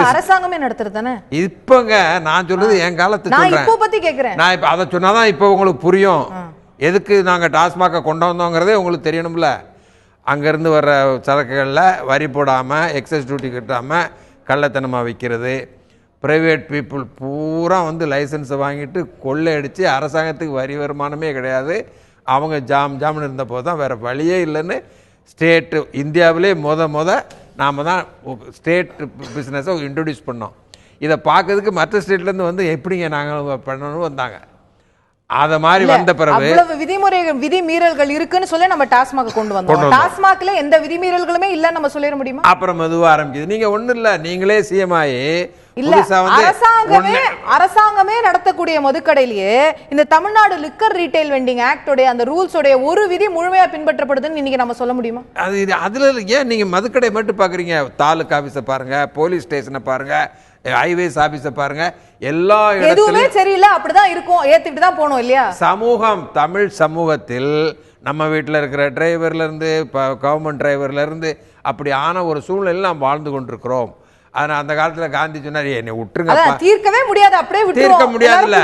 அரசாங்கமே நடத்துறது தானே. இப்போங்க நான் சொல்றது என் காலத்து சொல்றேன். நான் இப்போ அதை சொன்னாதான் இப்போ உங்களுக்கு புரியும் எதுக்கு நாங்கள் டாஸ்மாகை கொண்டு வந்தோங்கிறதே உங்களுக்கு தெரியணும்ல. அங்கேருந்து வர்ற சரக்குகளில் வரி போடாமல் எக்ஸஸ் டியூட்டி கட்டாமல் கள்ளத்தனமாக விற்கிறது, ப்ரைவேட் பீப்புள் பூரா லைசன்ஸை வாங்கிட்டு கொள்ளை அடித்து அரசாங்கத்துக்கு வரி வருமானமே கிடையாது. அவங்க ஜாம்னு இருந்தப்போ தான் வேறு வழியே இல்லைன்னு ஸ்டேட்டு இந்தியாவிலே நாம் தான் ஸ்டேட் பிஸ்னஸை இன்ட்ரடியூஸ் பண்ணோம். இதை பார்க்கறதுக்கு மற்ற ஸ்டேட்லேருந்து எப்படிங்க நாங்கள் பண்ணணும்னு வந்தாங்க. அத மாதிரி வந்த பிறகு அவ்வளவு விதிமீறல்கள் இருக்குன்னு சொல்லி நம்ம டாஸ்மாக கொண்டு வந்தோம். டாஸ்மாக்ல எந்த விதிமீறல்களுமே இல்ல நம்ம சொல்லிட முடியுமா? அப்புறம் மெதுவா ஆரம்பிக்குது. நீங்க ஒண்ணு இல்ல, நீங்களே சிஎம் ஆயி அரசாங்கமே நடத்தக்கூடிய மதுக்கடையிலேயே இந்த Tamil Nadu liquor retail vending act உடைய அந்த ரூல்ஸ் உடைய ஒரு விதி முழுமையா பின்பற்றப்படுதுன்னு இன்னைக்கு நம்ம சொல்ல முடியுமா? அதுல ஏன் நீங்க மதுக்கடை மட்டும் பாக்குறீங்க? தாலுகா ஆபீஸை பாருங்க, போலீஸ் ஸ்டேஷனை பாருங்க, ஹைவேஸ் ஆபீஸை பாருங்க, எல்லா எதுவுமே சரியில்லை, அப்படிதான் இருக்கும், ஏத்துக்கிட்டு தான் போனோம் இல்லையா? சமூகம், தமிழ் சமூகத்தில் நம்ம வீட்டில் இருக்கிற டிரைவர்ல இருந்து கவர்மெண்ட் டிரைவர்ல இருந்து அப்படி ஆன ஒரு சூழ்நிலையில் நாம் வாழ்ந்து கொண்டிருக்கிறோம். ஆனால் அந்த காலத்தில் காந்தி சொன்னார், என்னை விட்டுருங்க, தீர்க்கவே முடியாது, அப்படியே தீர்க்க முடியாதுல்ல,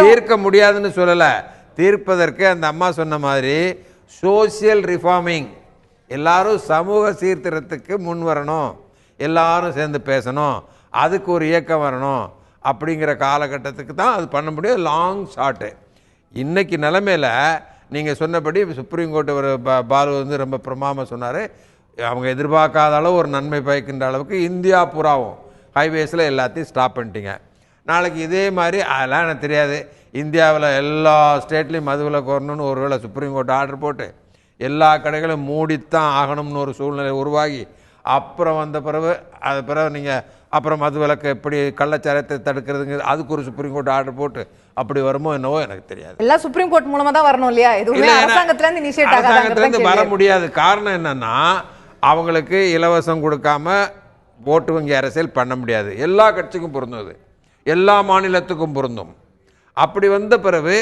தீர்க்க முடியாதுன்னு சொல்லல. தீர்ப்பதற்கு அந்த அம்மா சொன்ன மாதிரி சோசியல் ரிஃபார்மிங், எல்லாரும் சமூக சீர்திருத்தத்துக்கு முன் வரணும், எல்லாரும் சேர்ந்து பேசணும், அதுக்கு ஒரு இயக்கம் வரணும் அப்படிங்கிற காலகட்டத்துக்கு தான் அது பண்ண முடியும். Long short. இன்னைக்கு நிலைமையில் நீங்கள் சொன்னபடி சுப்ரீம் கோர்ட்டு ஒரு பாலு ரொம்ப பிரமாம சொன்னார், அவங்க எதிர்பார்க்காத அளவு ஒரு நன்மை பயக்கின்ற அளவுக்கு இந்தியா பூராவும் ஹைவேஸில் எல்லாத்தையும் ஸ்டாப் பண்ணிட்டீங்க. நாளைக்கு இதே மாதிரி அதெல்லாம் எனக்கு தெரியாது, இந்தியாவில் எல்லா ஸ்டேட்லேயும் மதுவிலக்கு வரணும்னு ஒருவேளை சுப்ரீம் கோர்ட் ஆர்டர் போட்டு எல்லா கடைகளும் மூடித்தான் ஆகணும்னு ஒரு சூழ்நிலை உருவாகி அப்புறம் வந்த பிறகு நீங்கள் அப்புறம் மதுவிலக்கு எப்படி கள்ளச்சாரத்தை தடுக்கிறதுங்க அதுக்கு ஒரு சுப்ரீம் கோர்ட் ஆர்டர் போட்டு அப்படி வருமோ என்னவோ எனக்கு தெரியாது. எல்லாம் சுப்ரீம் கோர்ட் மூலமா தான் வரணும் இல்லையா? அரசாங்கத்திலேருந்து வர முடியாது. காரணம் என்னன்னா அவங்களுக்கு இலவசம் கொடுக்காம ஓட்டு வங்கி அரசியல் பண்ண முடியாது. எல்லா கட்சிக்கும் பொருந்தும், அது எல்லா மாநிலத்துக்கும் பொருந்தும். அப்படி வந்த பிறகு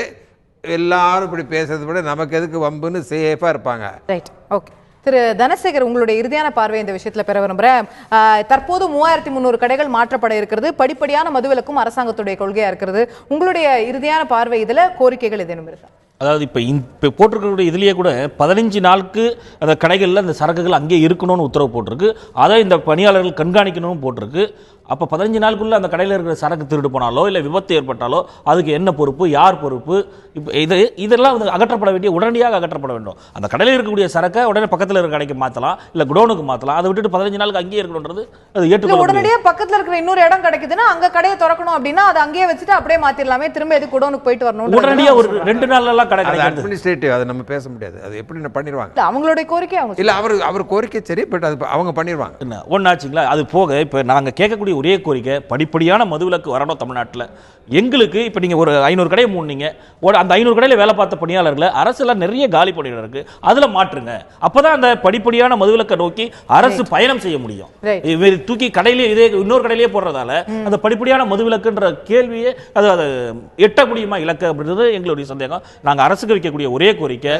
எல்லாரும் இப்படி பேசுறதை விட நமக்கு எதுக்கு வம்புன்னு சேஃபா இருப்பாங்க. Right, okay. திரு தனசேகர், உங்களுடைய இறுதியான பார்வை இந்த விஷயத்துல பெற விரும்புறேன். தற்போது 3300 கடைகள் மாற்றப்பட இருக்கிறது, படிப்படியான மதுவிலக்கும் அரசாங்கத்துடைய கொள்கையா இருக்கிறது. உங்களுடைய இறுதியான பார்வை, இதுல கோரிக்கைகள் எதுவும் இருக்கா? அதாவது இப்போ போட்டிருக்கக்கூடிய இதுலேயே கூட 15 நாளுக்கு அந்த கடைகளில் அந்த சரக்குகள் அங்கேயே இருக்கணும்னு உத்தரவு போட்டிருக்கு. அதை இந்த பணியாளர்கள் கண்காணிக்கணும்னு போட்டிருக்கு. அப்போ 15 நாளுக்குள்ளே அந்த கடையில் இருக்கிற சரக்கு திருடு போனாலோ இல்லை விபத்து ஏற்பட்டாலோ அதுக்கு என்ன பொறுப்பு, யார் பொறுப்பு? இப்போ இதெல்லாம் அகற்றப்பட வேண்டிய, உடனடியாக அகற்றப்பட வேண்டும். அந்த கடையில் இருக்கக்கூடிய சரக்கை உடனே பக்கத்தில் இருக்கிற கடைக்கு மாற்றலாம், இல்லை குடோனுக்கு மாற்றலாம். அதை விட்டுட்டு 15 நாளுக்கு அங்கேயே இருக்கணுன்றது அது ஏற்றுக்கொள்ள உடனடியாக பக்கத்தில் இருக்கிற இன்னொரு இடம் கிடைக்குதுன்னா அங்கே கடையை திறக்கணும் அப்படின்னா அதை அங்கேயே வச்சுட்டு அப்படியே மாற்றிடலாமே, திரும்ப எது குடோனுக்கு போயிட்டு வரணும்? உடனடியாக ஒரு 2 நாள்லாம் அட்மினிஸ்ட்ரேட்டிவ், அதை நம்ம பேச முடியாது. அது எப்படி பண்ணிடுவாங்க, அவங்களுடைய கோரிக்கை. அவங்க இல்ல அவர் கோரிக்கை சரி, பட் அது அவங்க பண்ணிடுவாங்க. ஒன்னாச்சுங்களா? அது போக இப்போ நாங்கள் கேட்கக்கூடிய ஒரே கோரிக்கை, படிப்படியான மதுவிலக்கு வரணும் தமிழ்நாட்டில். எங்களுக்கு இப்போ நீங்கள் ஒரு 500 கடையை மூடினீங்க, அந்த 500 கடையில் வேலை பார்த்த பணியாளர்களை அரசுலாம் நிறைய காலி பணியிடம் இருக்கு, அதில் மாற்றுங்க. அப்போதான் அந்த படிப்படியான மதுவிலக்கை நோக்கி அரசு பயணம் செய்ய முடியும். தூக்கி கடையிலேயே இதே இன்னொரு கடையிலேயே போடுறதால அந்த படிப்படியான மதுவிலக்குன்ற கேள்வியே அது எட்ட முடியுமா இலக்கு அப்படின்றது எங்களுடைய சந்தேகம். நாங்கள் அரசுக்கு வைக்கக்கூடிய ஒரே கோரிக்கை,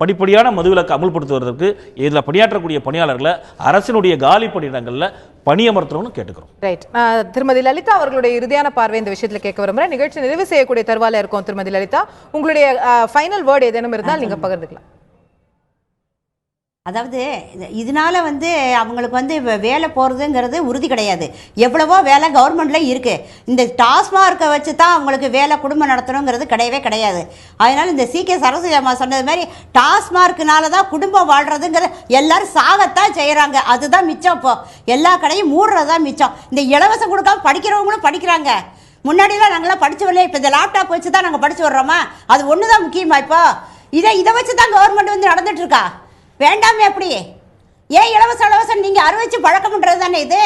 படிப்படியான மதுவிலக்கு அமல்படுத்துவதற்கு இதில் பணியாற்றக்கூடிய பணியாளர்களை அரசினுடைய காலி பணியிடங்களில் பணியமர்த்தணும்னு கேட்டுக்கிறோம். ரைட். திருமதி லலிதா அவர்களுடைய இறுதியான பார்வை இந்த விஷயத்தில் கேட்க விரும்புகிறேன். நிகழ்ச்சி நிறைவு செய்யக்கூடிய தருவாயில இருக்கும். திருமதி லலிதா, உங்களுடைய ஃபைனல் வேர்டு ஏதேனும் இருந்தால் நீங்கள் பகிர்ந்துக்கலாம். அதாவது இதனால அவங்களுக்கு வேலை போகிறதுங்கிறது உறுதி கிடையாது. எவ்வளவோ வேலை கவர்மெண்ட்ல இருக்குது. இந்த டாஸ்மார்க்கை வச்சு தான் அவங்களுக்கு வேலை, குடும்பம் நடத்தணுங்கிறது கிடையவே கிடையாது. அதனால் இந்த CK சரஸ்வதி அம்மா சொன்னது மாதிரி டாஸ்மார்க்குனால தான் குடும்பம் வாழ்கிறதுங்கிற எல்லாரும் சாகத்தான் செய்கிறாங்க. அதுதான் மிச்சம். இப்போ எல்லா கடையும் மூடுறதுதான் மிச்சம். இந்த இலவசம் கொடுக்காம படிக்கிறவங்களும் படிக்கிறாங்க. முன்னாடிலாம் நாங்களாம் படித்து வரலையே, இப்போ இந்த லேப்டாப் வச்சு தான் நாங்கள் படித்து வர்றோமா? அது ஒன்று தான் முக்கியமா? இப்போ இதை வச்சு தான் கவர்மெண்ட் நடந்துட்டு இருக்கா? வேண்டாமே. அப்படி ஏன் இலவசம் நீங்கள் அறிவிச்சு பழக்கம்ன்றது தானே இது?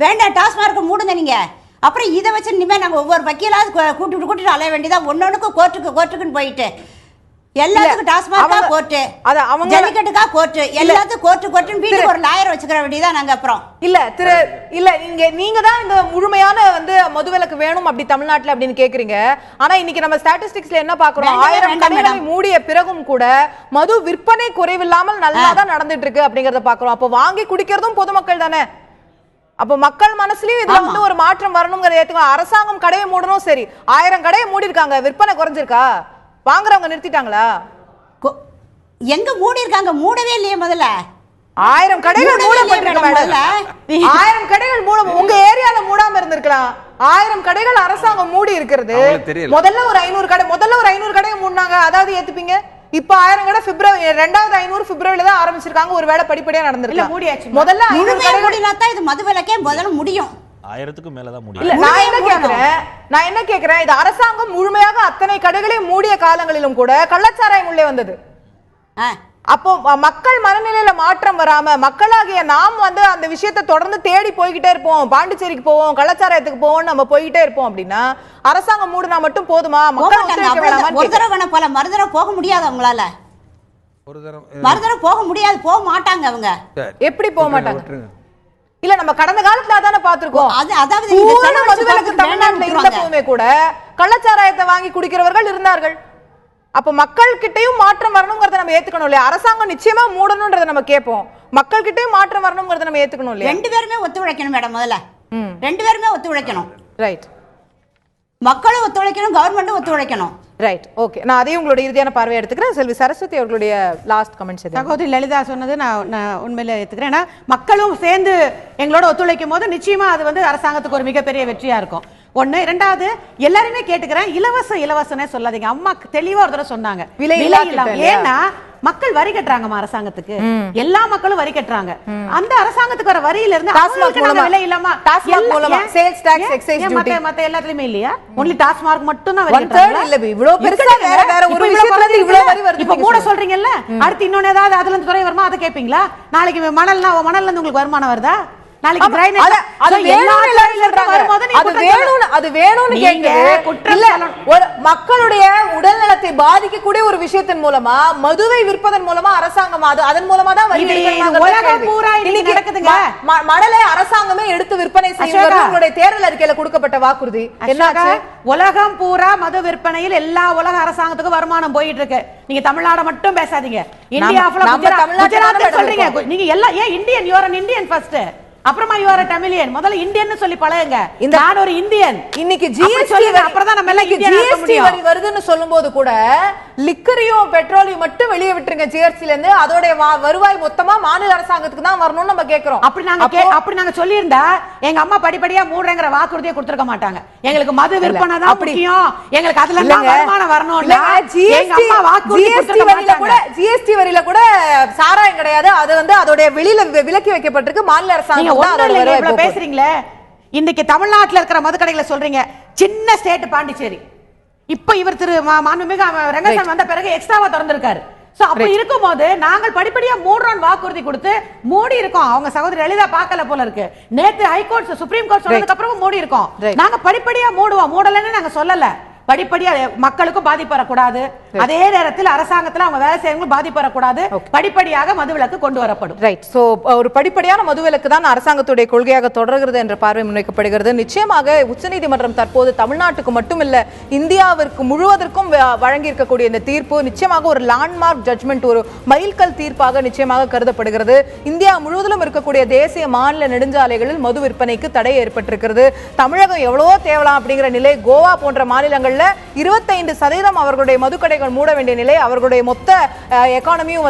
வேண்டாம், டாஸ்மார்க்கு மூடுங்க நீங்கள். அப்புறம் இதை வச்சு இனிமேல் நாங்கள் ஒவ்வொரு வக்கீலாவது கூட்டிட்டு அலைய வேண்டியதான், ஒன்னொன்றுக்கும் கோர்ட்டுக்குன்னு போயிட்டு எல்லாத்துக்கும் டாஸ்மாகா கோர்ட்டு, ஜல்லிக்கட்டுக்கா கோர்ட்டு, எல்லாத்துக்கும் கோர்ட்டுன்னு வீட்டுக்கு ஒரு லாயர் வச்சுக்கிற வேண்டியதான் நாங்க. அப்புறம் இல்ல நீங்க தான் இந்த முழுமையான மதுவிலக்கு வேணும் அப்படி தமிழ்நாட்டுல அப்படின்னு கேக்குறீங்க. ஆனா இன்னைக்கு நம்ம ஸ்டாட்டிஸ்டிக்ஸ்ல என்ன பாக்குறோம், 1000 கடைகளை மூடிய பிறகும் கூட மது விற்பனை குறைவில்லாமல் நல்லா தான் நடந்துட்டு இருக்கு அப்படிங்கறத பாக்குறோம். அப்ப வாங்கி குடிக்கிறதும் பொதுமக்கள் தானே. அப்ப மக்கள் மனசுலயும் இதுல ஒரு மாற்றம் வரணுங்கிறத ஏத்துக்கணும். அரசாங்கம் கடையை மூடணும், சரி 1000 கடையை மூடி இருக்காங்க, விற்பனை குறைஞ்சிருக்கா, வாங்குறவங்க நிறுத்திட்டாங்களா? எங்க மூடி இருக்காங்க? மூடவே இல்லையே. முதல்ல 1000 கடைகள் மூடப்பட்டிருக்கு மேடம். 1000 கடைகள் உங்க ஏரியால மூடாம இருந்திருக்கலாம். 1000 கடைகள் அரசாங்கம் மூடி இருக்கிறது. முதல்ல ஒரு 500 கடை மூடினாங்க, அதாவது ஏத்துப்பீங்க. இப்ப 1000 கடை பிப்ரவரி 2500 பிப்ரவரியில தான் ஆரம்பிச்சிருக்காங்க. ஒரு வேளை படிப்படியா நடந்திருக்கு. மூடியாச்சு. முதல்ல 500 கடை மூடினா தான் இது மதுவிலக்கே முதல்ல முடியும். 1000க்கு மேல தான் முடியும். இல்ல நான் என்ன கேக்குறேன், இது அரசாங்கம் முழுமையாக அத்தனை கடைகளையும் மூடிய காலங்களிலும் கூட கள்ளச்சாராயம் உள்ளே வந்தது. அப்போ மக்கள் மனநிலையில மாற்றம் வராம மக்களாகிய நாம் அந்த விஷயத்தை தொடர்ந்து தேடி போய்கிட்டே இருப்போம். பாண்டிச்சேரிக்கு போவோம், கள்ளச்சாராயத்துக்கு போவோம், நம்ம போய்கிட்டே இருப்போம். அப்படின்னா அரசாங்கம் மூடுனா மட்டும் போதுமா? மக்கள் ஒரு தடவை போல மறுதடவை போக முடியாது அவங்களால. மறுதடவை போக முடியாது, போக மாட்டாங்க அவங்க. எப்படி போக மாட்டாங்க? இல்ல நம்ம கடந்த காலத்துல அதான பாத்துருக்கோம். அதாவது மதுவிலக்கு தமிழ்நாட்டுல இருந்த போதுமே கூட கள்ளச்சாராயத்தை வாங்கி குடிக்கிறவர்கள் இருந்தார்கள். அப்ப மக்கள் கிட்டயும் மாற்றம் வரணும்ங்கறத நம்ம ஏத்துக்கணும் இல்லையா? அரசாங்கம் நிச்சயமா மூடணும்ன்றத நம்ம கேட்போம், மக்கள் கிட்டயும் மாற்றம் வரணும்ங்கறத நம்ம ஏத்துக்கணும் இல்லையா? ரெண்டு பேருமே ஒத்துழைக்கணும் மேடம். முதல்ல ரெண்டு பேருமே ஒத்துழைக்கணும். ரைட். மக்களும் ஒத்துழைக்கணும், கவர்மெண்ட்டும் ஒத்துழைக்கணும். Right, okay. நான் அதையும் உங்களுடைய இறுதியான பார்வையை எடுத்துக்கிறேன். செல்வி சரஸ்வதி அவர்களுடைய லாஸ்ட் கமெண்ட்ஸ். சகோதரி லலிதா சொன்னது நான் உண்மையில ஏத்துக்கிறேன். ஏன்னா மக்களும் சேர்ந்து எங்களோட ஒத்துழைக்கும் போது நிச்சயமா அது அரசாங்கத்துக்கு ஒரு மிகப்பெரிய வெற்றியா இருக்கும். ஒண்ணு. இரண்டாவது, எல்லாருமே கேட்டுக்கிறேன், இலவசனே சொல்லாதீங்க. அம்மா தெளிவா ஒரு தடவை சொன்னாங்க விலை இல்லாம. ஏன்னா மக்கள் வரி கட்டுறாங்கம்மா அரசாங்கத்துக்கு, எல்லா மக்களும் வரி கட்டுறாங்க. அந்த அரசாங்கத்துக்கு வர வரியில இருந்து விலை இல்லாம மத்த எல்லாத்துலயுமே இல்லையா? ஒன்லி டாஸ்மார்க் மட்டும் தான் வரி கட்டுறாங்க. இப்ப கூட சொல்றீங்கல்ல, அடுத்து இன்னொன்னு ஏதாவது அதுல இருந்து துறை வருமா அதை கேட்பீங்களா? நாளைக்கு மணல்னா இருந்து உங்களுக்கு வருமானம் வருதா? மக்களுடைய உடல் நலத்தை பாதிக்கக்கூடிய ஒரு விஷயத்தின் மூலமா மதுவை விற்பதன் மூலமா அரசாங்கம் அதன் மூலமா தான் மணலை அரசாங்கமே எடுத்து விற்பனை செய்யும். உங்களுடைய தேர்தல் அறிக்கையில கொடுக்கப்பட்ட வாக்குறுதி என்னாச்சு? உலகம் பூரா மது விற்பனையில் எல்லா உலக அரசாங்கத்துக்கும் வருமானம் போயிட்டு இருக்கு. நீங்க தமிழ்நாடு மட்டும் பேசாதீங்க. இந்தியா சொல்றீங்க நீங்க எல்லாம். ஏன் Indian? You are an Indian first. அப்புறமா யூ ஆர் a Tamilian. முதல்ல இந்தியன்னு சொல்லி பழகுங்க. நான் ஒரு இந்தியன். இன்னைக்கு ஜிஎஸ்டி அப்புறம் தான் நம்ம எல்லாம் ஜிஎஸ்டி வரி வருதுன்னு சொல்லும்போது கூட லிக்கரையும் பெட்ரோலையும் மட்டும் வெளியே விட்டுருங்க ஜிஎஸ்டில இருந்து. அதோட வருவாய் மொத்தமா மாநில அரசாங்கத்துக்கு தான் வரணும்னு நம்ம கேக்குறோம். அப்படி நாங்க சொல்லியிருந்தா எங்க அம்மா படிப்படியா மூடுறேங்கிற வாக்குறுதியை கொடுத்திருக்க மாட்டாங்க. எங்களுக்கு மது விற்பனை தான் முக்கியம், எங்களுக்கு அதுல தான் வருமானம் வரணும். எங்க அம்மா வாக்குறுதி கொடுத்திருக்க மாட்டாங்க. ஜிஎஸ்டி வரியில கூட சாராயம் கிடையாது. அது அதோட வெளியில விலக்கி வைக்கப்பட்டிருக்கு. மாநில அரசாங்கம் பேசுறீங்களே. இன்னைக்கு தமிழ்நாட்டில் இருக்கிற மதுக்கடைகளை சொல்றீங்க. சின்ன ஸ்டேட் பாண்டிச்சேரி. இப்ப இவர் திரு மாண்புமிகு ரங்கசாமி வந்த பிறகு எக்ஸ்ட்ராவா திறந்திருக்காரு. அப்படி இருக்கும்போது நாங்கள் படிப்படியா மூடுறோம் வாக்குறுதி கொடுத்து மூடி இருக்கோம். அவங்க சகோதரி லலிதா பார்க்கல போல இருக்கு. நேத்து ஹைகோர்ட் சுப்ரீம் கோர்ட் சொன்னதுக்கு அப்புறம் மூடி இருக்கோம். நாங்க படிப்படியா மூடுவோம், மூடலன்னு நாங்க சொல்லல. படிப்படியா மக்களுக்கும் பாதிப்பு வரக்கூடாது, அதே நேரத்தில் அரசாங்கத்தில் அவங்க வேலை செய்யறவங்களும் பாதிப்பு வரக்கூடாது. படிப்படியாக மதுவிலக்கு கொண்டு வரப்படும். ரைட். சோ ஒரு படிப்படியான மதுவிலக்கு தான் அரசாங்கத்துடைய கொள்கையாக தொடர்கிறது என்ற பார்வை முன்வைக்கப்படுகிறது. நிச்சயமாக உச்சநீதிமன்றம் தற்போது தமிழ்நாட்டுக்கு மட்டுமில்ல இந்தியாவிற்கு முழுவதற்கும் வழங்கி இருக்கக்கூடிய இந்த தீர்ப்பு நிச்சயமாக ஒரு லேண்ட்மார்க் ஜட்ஜ்மெண்ட், ஒரு மைல்கல் தீர்ப்பாக நிச்சயமாக கருதப்படுகிறது. இந்தியா முழுவதிலும் இருக்கக்கூடிய தேசிய மாநில நெடுஞ்சாலைகளில் மது விற்பனைக்கு தடை ஏற்பட்டிருக்கிறது. தமிழகம் எவ்வளவோ தேவலாம் அப்படிங்கிற நிலை. கோவா போன்ற மாநிலங்கள் 25% அவர்களுடைய மதுக்கடைகள் மூட வேண்டிய நிலை. அவர்களுடைய மொத்த எக்கானமியும்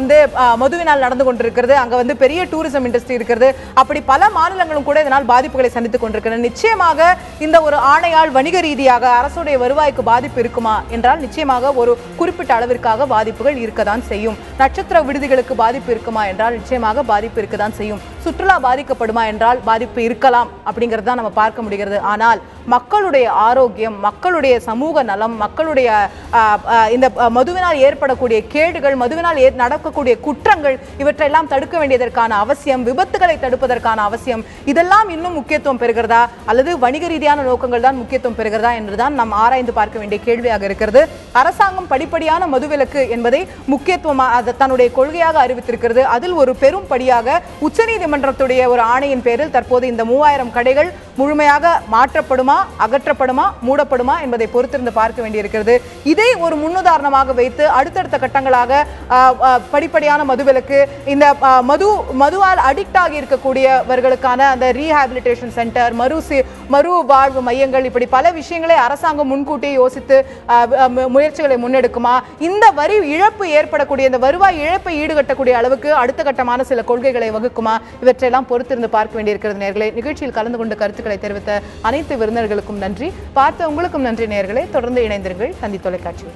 மதுவினால் நடந்து கொண்டிருக்கிறது. அங்க பெரிய டூரிசம் இண்டஸ்ட்ரி இருக்கிறது. அப்படி பல மாநிலங்களும் கூட இதனால் பாதிப்புகளை சந்தித்துக் கொண்டிருக்கின்றன. நிச்சயமாக இந்த ஒரு ஆணையால் வணிக ரீதியாக அரசுடைய வருவாய்க்கு பாதிப்பு இருக்குமா என்றால் நிச்சயமாக ஒரு குறிப்பிட்ட அளவிற்காக பாதிப்புகள் இருக்கதான் செய்யும். நட்சத்திர விடுதிகளுக்கு பாதிப்பு இருக்குமா என்றால் நிச்சயமாக பாதிப்பு இருக்கதான் செய்யும். சுற்றுலா பாதிக்கப்படுமா என்றால் பாதிப்பு இருக்கலாம் அப்படிங்கிறது தான் நம்ம பார்க்க முடிகிறது. ஆனால் மக்களுடைய ஆரோக்கியம், மக்களுடைய சமூக நலம், மக்களுடைய இந்த மதுவினால் ஏற்படக்கூடிய கேடுகள், மதுவினால் நடக்கக்கூடிய குற்றங்கள், இவற்றையெல்லாம் தடுக்க வேண்டியதற்கான அவசியம், விபத்துகளை தடுப்பதற்கான அவசியம், இதெல்லாம் இன்னும் முக்கியத்துவம் பெறுகிறதா அல்லது வணிக ரீதியான நோக்கங்கள் தான் முக்கியத்துவம் பெறுகிறதா என்றுதான் நாம் ஆராய்ந்து பார்க்க வேண்டிய கேள்வியாக இருக்கிறது. அரசாங்கம் படிப்படியான மதுவிலக்கு என்பதை முக்கியத்துவமாக தன்னுடைய கொள்கையாக அறிவித்திருக்கிறது. அதில் ஒரு பெரும் படியாக உச்சநீதிமன்றத்துடைய ஒரு ஆணையின் பேரில் தற்போது இந்த 3000 கடைகள் முழுமையாக மாற்றப்படுமா, அகற்றப்படுமா, மூடப்படுமா என்பதை பொறுத்திருந்து பார்க்க வேண்டியிருக்கிறது. இதை ஒரு முன்னுதாரணமாக வைத்து அடுத்தடுத்த கட்டங்களாக படிப்படியான மதுவிலக்கு, இந்த மதுவால் அடிக்ட் ஆகி இருக்கக்கூடியவர்களுக்கான அந்த ரீஹாபிலிட்டேஷன் சென்டர், மறு வாழ்வு மையங்கள், இப்படி பல விஷயங்களை அரசாங்கம் முன்கூட்டியே யோசித்து முயற்சிகளை முன்னெடுக்குமா, இந்த வரி இழப்பு ஏற்படக்கூடிய இந்த வருவாய் இழப்பை ஈடுகட்டக்கூடிய அளவுக்கு அடுத்த கட்டமான சில கொள்கைகளை வகுக்குமா, இவற்றையெல்லாம் பொறுத்திருந்து பார்க்க வேண்டியிருக்கிறது. நேயர்களே, நிகழ்ச்சியில் கலந்து கொண்டு கருத்துக்களை தெரிவித்த அனைத்து விருந்தினர்களுக்கும் நன்றி. பார்த்த உங்களுக்கும் நன்றி நேயர்களே. தொடர்ந்து இணைந்திருங்கள் தந்தி தொலைக்காட்சி.